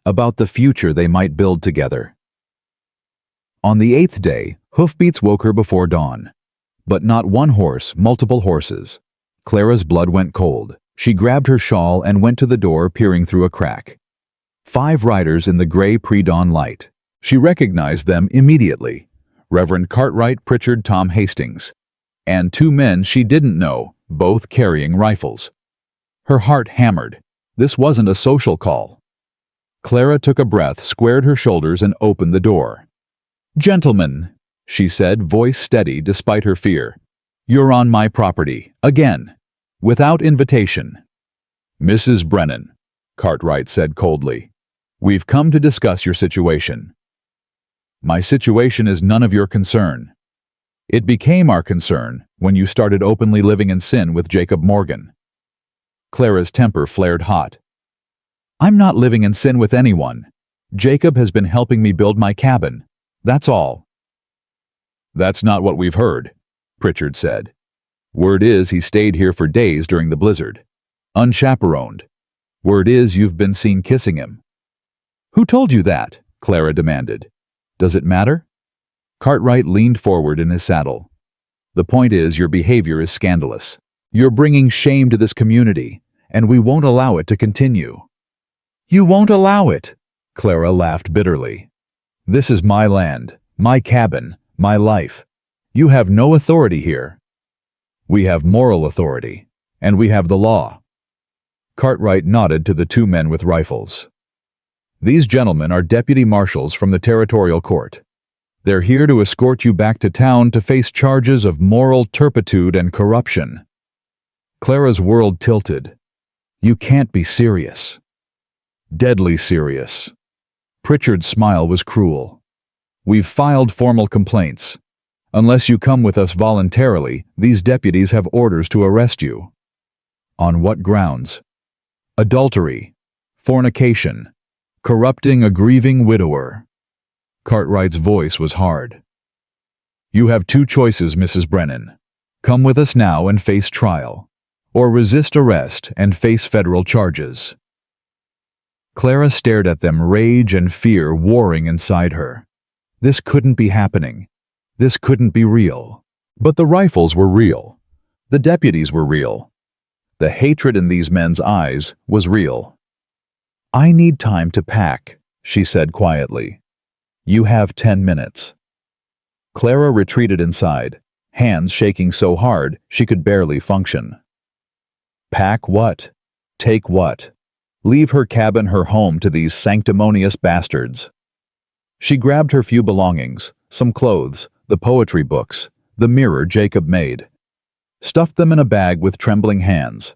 About the future they might build together. On the 8th day, hoofbeats woke her before dawn. But not one horse, multiple horses. Clara's blood went cold. She grabbed her shawl and went to the door, peering through a crack. 5 riders in the gray pre-dawn light. She recognized them immediately. Reverend Cartwright, Pritchard, Tom Hastings. And 2 men she didn't know, both carrying rifles. Her heart hammered. This wasn't a social call. Clara took a breath, squared her shoulders, and opened the door. "Gentlemen," she said, voice steady despite her fear. "You're on my property, again. Without invitation." "Mrs. Brennan," Cartwright said coldly, "we've come to discuss your situation." My situation is none of your concern. It became our concern when you started openly living in sin with Jacob Morgan. Clara's temper flared hot. I'm not living in sin with anyone. Jacob has been helping me build my cabin. That's all. That's not what we've heard, Pritchard said. Word is he stayed here for days during the blizzard. Unchaperoned. Word is you've been seen kissing him. Who told you that? Clara demanded. Does it matter? Cartwright leaned forward in his saddle. The point is your behavior is scandalous. You're bringing shame to this community, and we won't allow it to continue. You won't allow it, Clara laughed bitterly. This is my land, my cabin, my life. You have no authority here. We have moral authority, and we have the law. Cartwright nodded to the two men with rifles. These gentlemen are deputy marshals from the territorial court. They're here to escort you back to town to face charges of moral turpitude and corruption. Clara's world tilted. You can't be serious. Deadly serious. Pritchard's smile was cruel. We've filed formal complaints. Unless you come with us voluntarily, these deputies have orders to arrest you. On what grounds? Adultery, fornication, corrupting a grieving widower. Cartwright's voice was hard. You have two choices, Mrs. Brennan. Come with us now and face trial, or resist arrest and face federal charges. Clara stared at them, rage and fear warring inside her. This couldn't be happening. This couldn't be real. But the rifles were real. The deputies were real. The hatred in these men's eyes was real. I need time to pack, she said quietly. You have 10 minutes. Clara retreated inside, hands shaking so hard she could barely function. Pack what? Take what? Leave her cabin, her home, to these sanctimonious bastards. She grabbed her few belongings, some clothes, the poetry books, the mirror Jacob made. Stuffed them in a bag with trembling hands.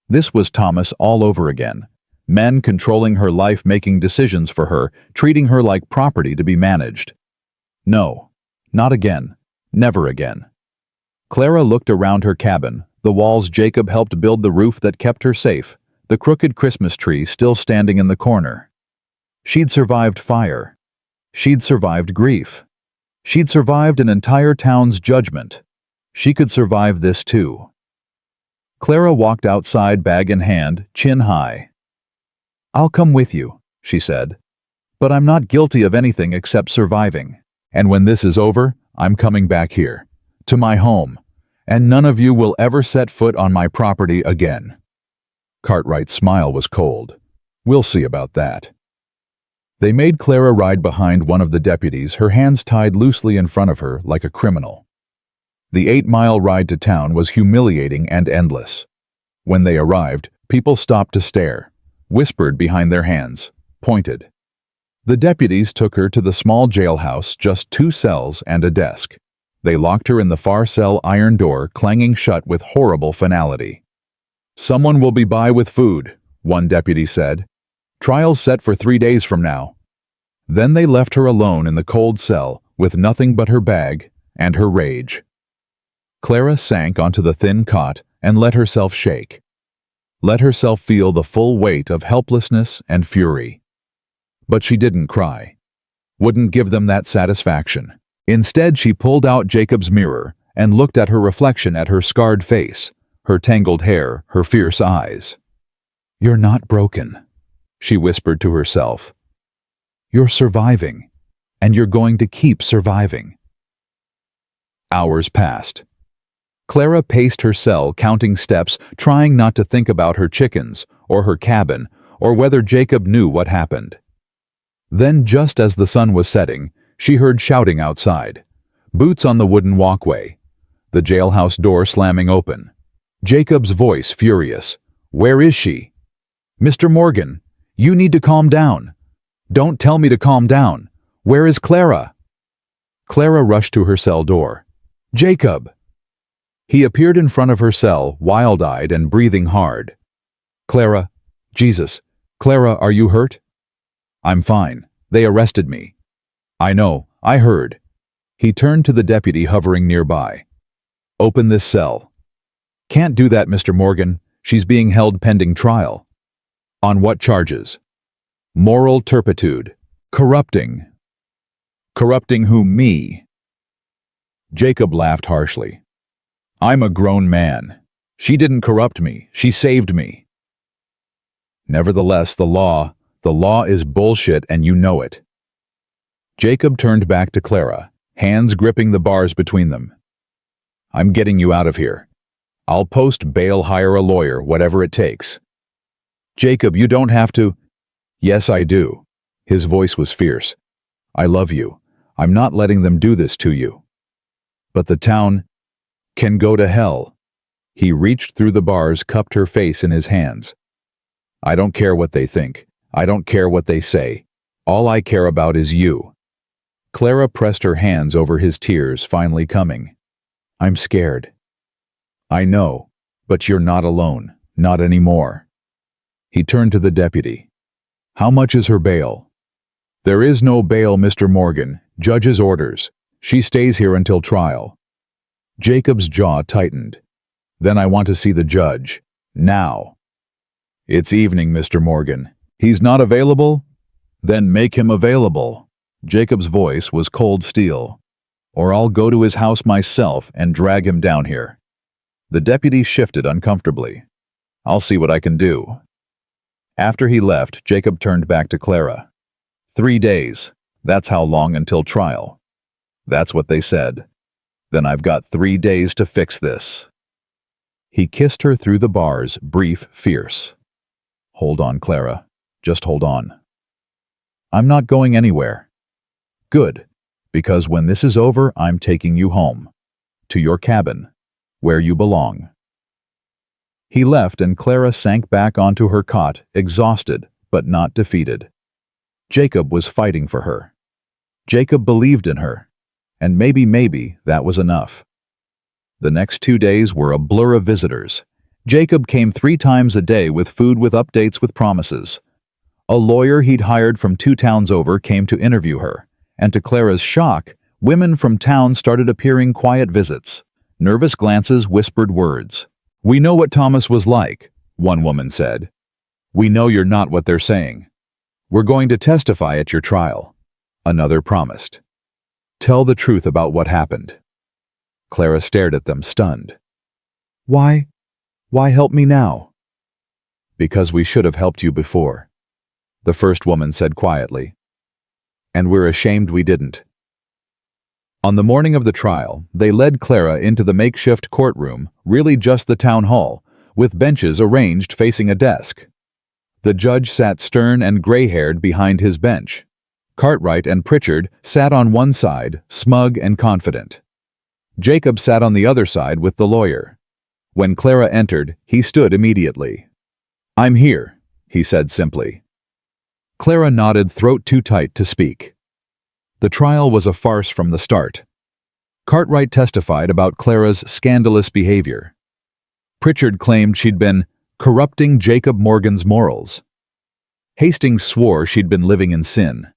This was Thomas all over again. Men controlling her life, making decisions for her, treating her like property to be managed. No, not again. Never again. Clara looked around her cabin, the walls Jacob helped build, the roof that kept her safe, the crooked Christmas tree still standing in the corner. She'd survived fire. She'd survived grief. She'd survived an entire town's judgment. She could survive this too. Clara walked outside, bag in hand, chin high. I'll come with you, she said. But I'm not guilty of anything except surviving. And when this is over, I'm coming back here, to my home, and none of you will ever set foot on my property again. Cartwright's smile was cold. We'll see about that. They made Clara ride behind one of the deputies, her hands tied loosely in front of her like a criminal. The 8-mile ride to town was humiliating and endless. When they arrived, people stopped to stare, whispered behind their hands, pointed. The deputies took her to the small jailhouse, just 2 cells and a desk. They locked her in the far cell, iron door clanging shut with horrible finality. Someone will be by with food, one deputy said. Trial's set for 3 days from now. Then they left her alone in the cold cell with nothing but her bag and her rage. Clara sank onto the thin cot and let herself shake. Let herself feel the full weight of helplessness and fury. But she didn't cry. Wouldn't give them that satisfaction. Instead, she pulled out Jacob's mirror and looked at her reflection, at her scarred face, her tangled hair, her fierce eyes. You're not broken, she whispered to herself. You're surviving, and you're going to keep surviving. Hours passed. Clara paced her cell, counting steps, trying not to think about her chickens, or her cabin, or whether Jacob knew what happened. Then, just as the sun was setting, she heard shouting outside. Boots on the wooden walkway. The jailhouse door slamming open. Jacob's voice furious. Where is she? Mr. Morgan, you need to calm down. Don't tell me to calm down. Where is Clara? Clara rushed to her cell door. Jacob! He appeared in front of her cell, wild-eyed and breathing hard. Clara, Jesus, Clara, are you hurt? I'm fine. They arrested me. I know, I heard. He turned to the deputy hovering nearby. Open this cell. Can't do that, Mr. Morgan. She's being held pending trial. On what charges? Moral turpitude. Corrupting. Corrupting who, me? Jacob laughed harshly. I'm a grown man. She didn't corrupt me. She saved me. Nevertheless, the law is bullshit and you know it. Jacob turned back to Clara, hands gripping the bars between them. I'm getting you out of here. I'll post bail, hire a lawyer, whatever it takes. Jacob, you don't have to. Yes, I do. His voice was fierce. I love you. I'm not letting them do this to you. But the town can go to hell. He reached through the bars, cupped her face in his hands. I don't care what they think. I don't care what they say. All I care about is you. Clara pressed her hands over his tears, finally coming. I'm scared. I know, but you're not alone. Not anymore. He turned to the deputy. How much is her bail? There is no bail, Mr. Morgan. Judge's orders. She stays here until trial. Jacob's jaw tightened. Then I want to see the judge. Now. It's evening, Mr. Morgan. He's not available? Then make him available. Jacob's voice was cold steel. Or I'll go to his house myself and drag him down here. The deputy shifted uncomfortably. I'll see what I can do. After he left, Jacob turned back to Clara. 3 days. That's how long until trial. That's what they said. Then I've got 3 days to fix this. He kissed her through the bars, brief, fierce. Hold on, Clara. Just hold on. I'm not going anywhere. Good, because when this is over, I'm taking you home. To your cabin, where you belong. He left and Clara sank back onto her cot, exhausted, but not defeated. Jacob was fighting for her. Jacob believed in her. And maybe that was enough. The next 2 days were a blur of visitors. Jacob came 3 times a day with food, with updates, with promises. A lawyer he'd hired from 2 towns over came to interview her, and to Clara's shock, women from town started appearing, quiet visits, nervous glances, whispered words. We know what Thomas was like, one woman said. We know you're not what they're saying. We're going to testify at your trial, another promised. Tell the truth about what happened. Clara stared at them, stunned. Why? Why help me now? Because we should have helped you before, the first woman said quietly. And we're ashamed we didn't. On the morning of the trial, they led Clara into the makeshift courtroom, really just the town hall, with benches arranged facing a desk. The judge sat stern and gray-haired behind his bench. Cartwright and Pritchard sat on one side, smug and confident. Jacob sat on the other side with the lawyer. When Clara entered, he stood immediately. I'm here, he said simply. Clara nodded, throat too tight to speak. The trial was a farce from the start. Cartwright testified about Clara's scandalous behavior. Pritchard claimed she'd been corrupting Jacob Morgan's morals. Hastings swore she'd been living in sin.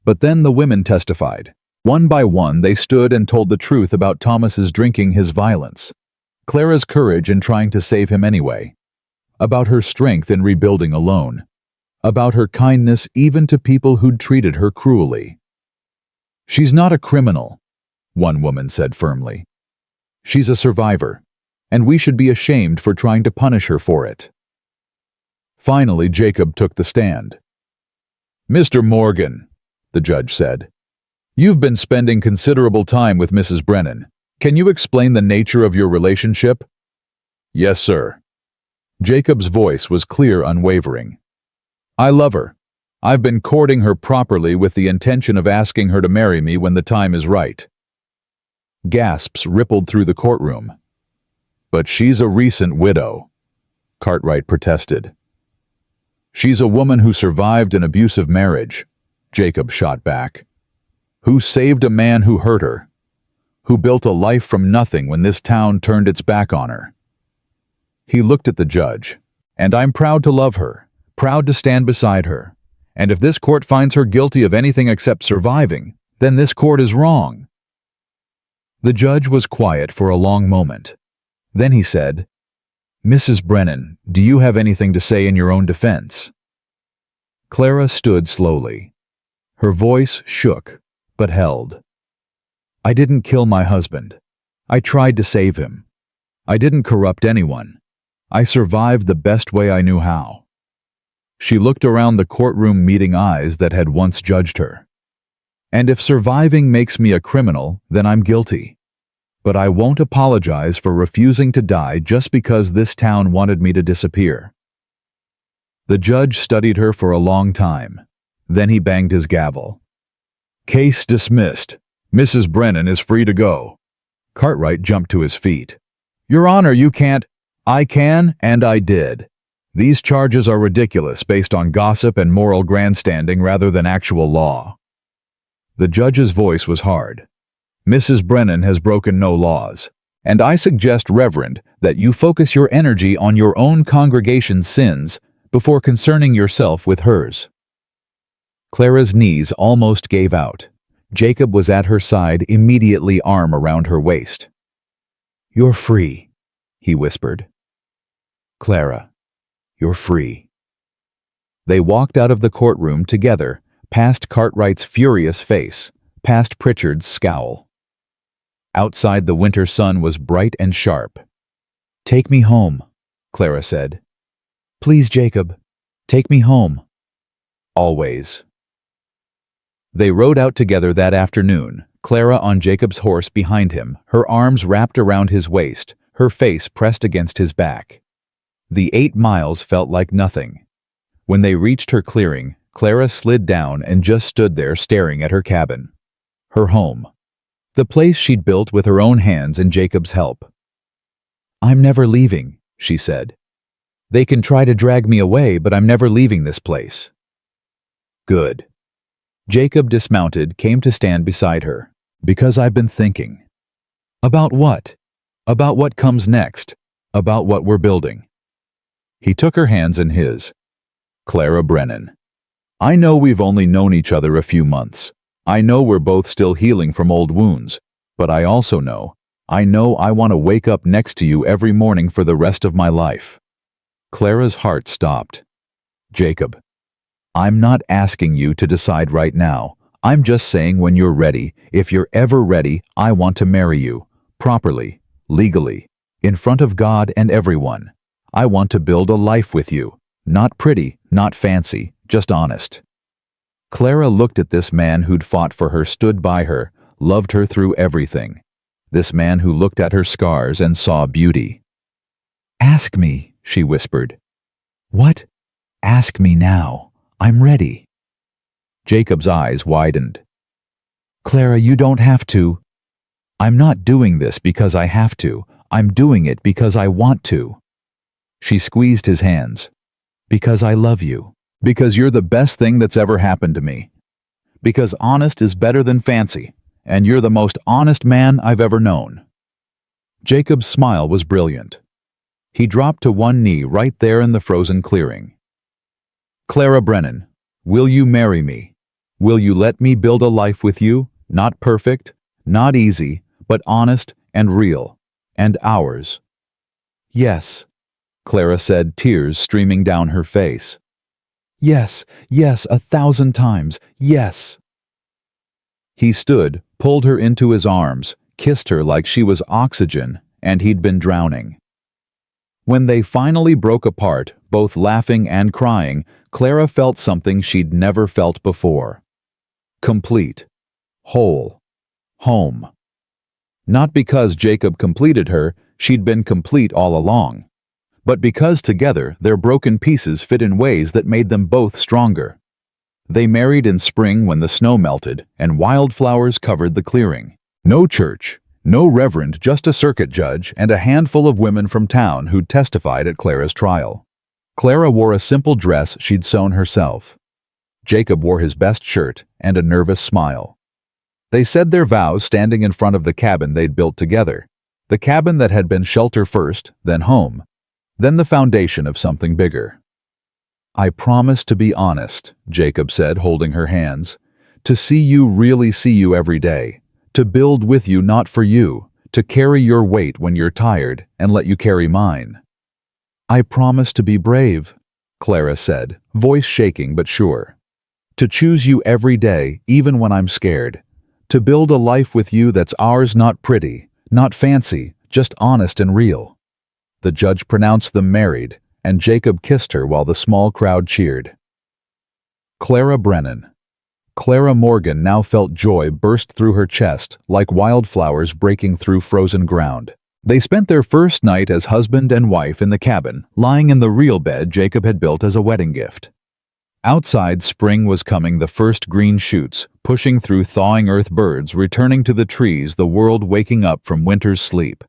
But then the women testified. One by one, they stood and told the truth about Thomas's drinking, his violence, Clara's courage in trying to save him anyway, about her strength in rebuilding alone, about her kindness even to people who'd treated her cruelly. She's not a criminal, one woman said firmly. She's a survivor, and we should be ashamed for trying to punish her for it. Finally, Jacob took the stand. Mr. Morgan, the judge said, you've been spending considerable time with Mrs. Brennan. Can you explain the nature of your relationship? Yes, sir. Jacob's voice was clear, unwavering. I love her. I've been courting her properly with the intention of asking her to marry me when the time is right. Gasps rippled through the courtroom. But she's a recent widow, Cartwright protested. She's a woman who survived an abusive marriage, Jacob shot back. Who saved a man who hurt her. Who built a life from nothing when this town turned its back on her. He looked at the judge. And I'm proud to love her, proud to stand beside her. And if this court finds her guilty of anything except surviving, Then this court is wrong." The judge was quiet for a long moment. Then he said, "Mrs. Brennan, do you have anything to say in your own defense?" Clara stood slowly. Her voice shook, but held. "I didn't kill my husband. I tried to save him. I didn't corrupt anyone. I survived the best way I knew how." She looked around the courtroom, meeting eyes that had once judged her. "And if surviving makes me a criminal, then I'm guilty. But I won't apologize for refusing to die just because this town wanted me to disappear." The judge studied her for a long time. Then he banged his gavel. "Case dismissed. Mrs. Brennan is free to go." Cartwright jumped to his feet. "Your Honor, you can't." "I can, and I did. These charges are ridiculous, based on gossip and moral grandstanding rather than actual law." The judge's voice was hard. "Mrs. Brennan has broken no laws, and I suggest, Reverend, that you focus your energy on your own congregation's sins before concerning yourself with hers." Clara's knees almost gave out. Jacob was at her side, immediately, arm around her waist. "You're free," he whispered. "Clara, you're free." They walked out of the courtroom together, past Cartwright's furious face, past Pritchard's scowl. Outside, the winter sun was bright and sharp. "Take me home," Clara said. "Please, Jacob, take me home." "Always." They rode out together that afternoon, Clara on Jacob's horse behind him, her arms wrapped around his waist, her face pressed against his back. The 8 miles felt like nothing. When they reached her clearing, Clara slid down and just stood there staring at her cabin. Her home. The place she'd built with her own hands and Jacob's help. "I'm never leaving," she said. "They can try to drag me away, but I'm never leaving this place." "Good." Jacob dismounted, came to stand beside her. "Because I've been thinking." "About what?" "About what comes next. About what we're building." He took her hands in his. "Clara Brennan, I know we've only known each other a few months. I know we're both still healing from old wounds, but I also know I want to wake up next to you every morning for the rest of my life." Clara's heart stopped. "Jacob, I'm not asking you to decide right now. I'm just saying when you're ready, if you're ever ready, I want to marry you, properly, legally, in front of God and everyone. I want to build a life with you. Not pretty, not fancy, just honest." Clara looked at this man who'd fought for her, stood by her, loved her through everything. This man who looked at her scars and saw beauty. "Ask me," she whispered. "What?" "Ask me now. I'm ready." Jacob's eyes widened. "Clara, you don't have to." "I'm not doing this because I have to. I'm doing it because I want to." She squeezed his hands. "Because I love you. Because you're the best thing that's ever happened to me. Because honest is better than fancy, and you're the most honest man I've ever known." Jacob's smile was brilliant. He dropped to one knee right there in the frozen clearing. "Clara Brennan, will you marry me? Will you let me build a life with you? Not perfect, not easy, but honest and real, and ours." "Yes," Clara said, tears streaming down her face. "Yes, yes, 1,000 times, yes." He stood, pulled her into his arms, kissed her like she was oxygen and he'd been drowning. When they finally broke apart, both laughing and crying, Clara felt something she'd never felt before. Complete. Whole. Home. Not because Jacob completed her, she'd been complete all along, but because together their broken pieces fit in ways that made them both stronger. They married in spring when the snow melted and wildflowers covered the clearing. No church, no reverend, just a circuit judge and a handful of women from town who'd testified at Clara's trial. Clara wore a simple dress she'd sewn herself. Jacob wore his best shirt and a nervous smile. They said their vows standing in front of the cabin they'd built together, the cabin that had been shelter first, then home, then the foundation of something bigger. "I promise to be honest," Jacob said, holding her hands, To see you, really see you every day. To build with you, not for you. To carry your weight when you're tired and let you carry mine. I promise to be brave, Clara said, voice shaking but sure. To choose you every day, even when I'm scared. To build a life with you that's ours, not pretty, not fancy, just honest and real. The judge pronounced them married, and Jacob kissed her while the small crowd cheered. Clara Brennan. Clara Morgan now felt joy burst through her chest like wildflowers breaking through frozen ground. They spent their first night as husband and wife in the cabin, lying in the real bed Jacob had built as a wedding gift. Outside, spring was coming, the first green shoots, pushing through thawing earth, birds returning to the trees, the world waking up from winter's sleep.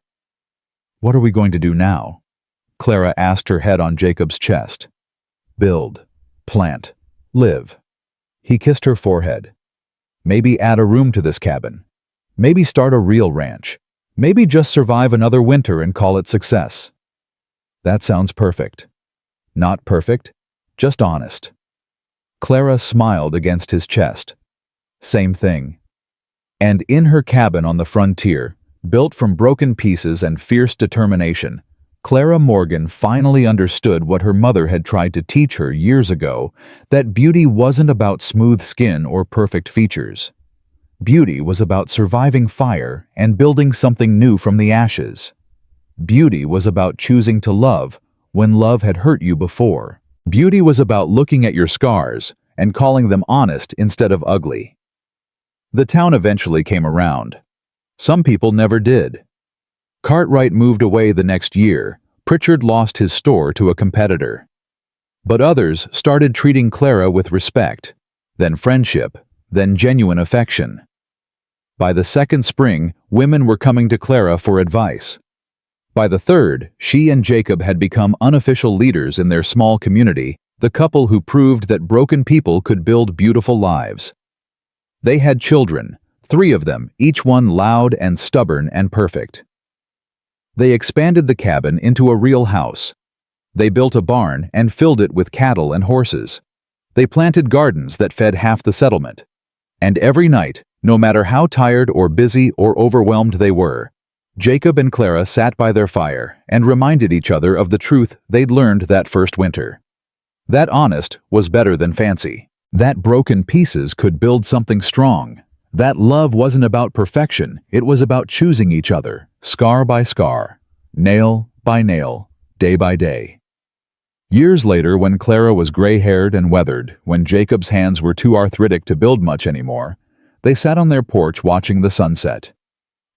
What are we going to do now? Clara asked, her head on Jacob's chest. Build, plant, live. He kissed her forehead. Maybe add a room to this cabin. Maybe start a real ranch. Maybe just survive another winter and call it success. That sounds perfect. Not perfect, just honest. Clara smiled against his chest. Same thing. And in her cabin on the frontier, built from broken pieces and fierce determination, Clara Morgan finally understood what her mother had tried to teach her years ago, that beauty wasn't about smooth skin or perfect features. Beauty was about surviving fire and building something new from the ashes. Beauty was about choosing to love when love had hurt you before. Beauty was about looking at your scars and calling them honest instead of ugly. The town eventually came around. Some people never did. Cartwright moved away the next year. Pritchard lost his store to a competitor. But others started treating Clara with respect, then friendship, then genuine affection. By the second spring, women were coming to Clara for advice. By the third, she and Jacob had become unofficial leaders in their small community, the couple who proved that broken people could build beautiful lives. They had children, 3 of them, each one loud and stubborn and perfect. They expanded the cabin into a real house. They built a barn and filled it with cattle and horses. They planted gardens that fed half the settlement. And every night, no matter how tired or busy or overwhelmed they were, Jacob and Clara sat by their fire and reminded each other of the truth they'd learned that first winter. That honest was better than fancy. That broken pieces could build something strong. That love wasn't about perfection, it was about choosing each other, scar by scar, nail by nail, day by day. Years later, when Clara was gray-haired and weathered, when Jacob's hands were too arthritic to build much anymore, they sat on their porch watching the sunset.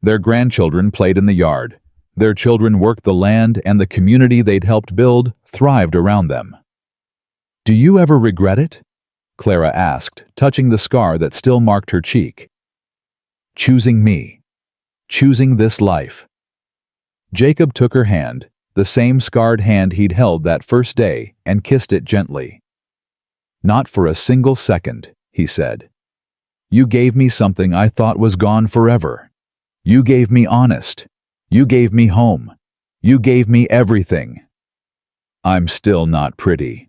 Their grandchildren played in the yard. Their children worked the land, and the community they'd helped build thrived around them. Do you ever regret it? Clara asked, touching the scar that still marked her cheek. Choosing me. Choosing this life. Jacob took her hand, the same scarred hand he'd held that first day, and kissed it gently. Not for a single second, he said. You gave me something I thought was gone forever. You gave me honest. You gave me home. You gave me everything. I'm still not pretty.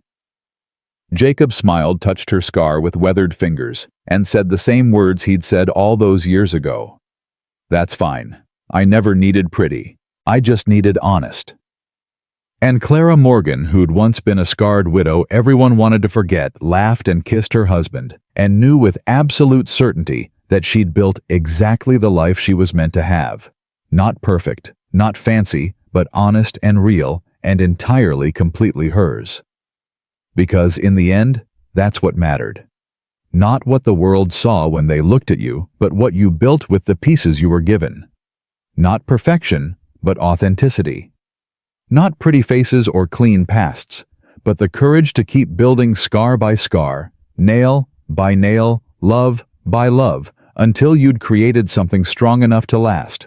Jacob smiled, touched her scar with weathered fingers, and said the same words he'd said all those years ago. That's fine. I never needed pretty. I just needed honest. And Clara Morgan, who'd once been a scarred widow everyone wanted to forget, laughed and kissed her husband, and knew with absolute certainty that she'd built exactly the life she was meant to have. Not perfect, not fancy, but honest and real, and entirely, completely hers. Because in the end, that's what mattered. Not what the world saw when they looked at you, but what you built with the pieces you were given. Not perfection, but authenticity. Not pretty faces or clean pasts, but the courage to keep building scar by scar, nail by nail, love by love, until you'd created something strong enough to last.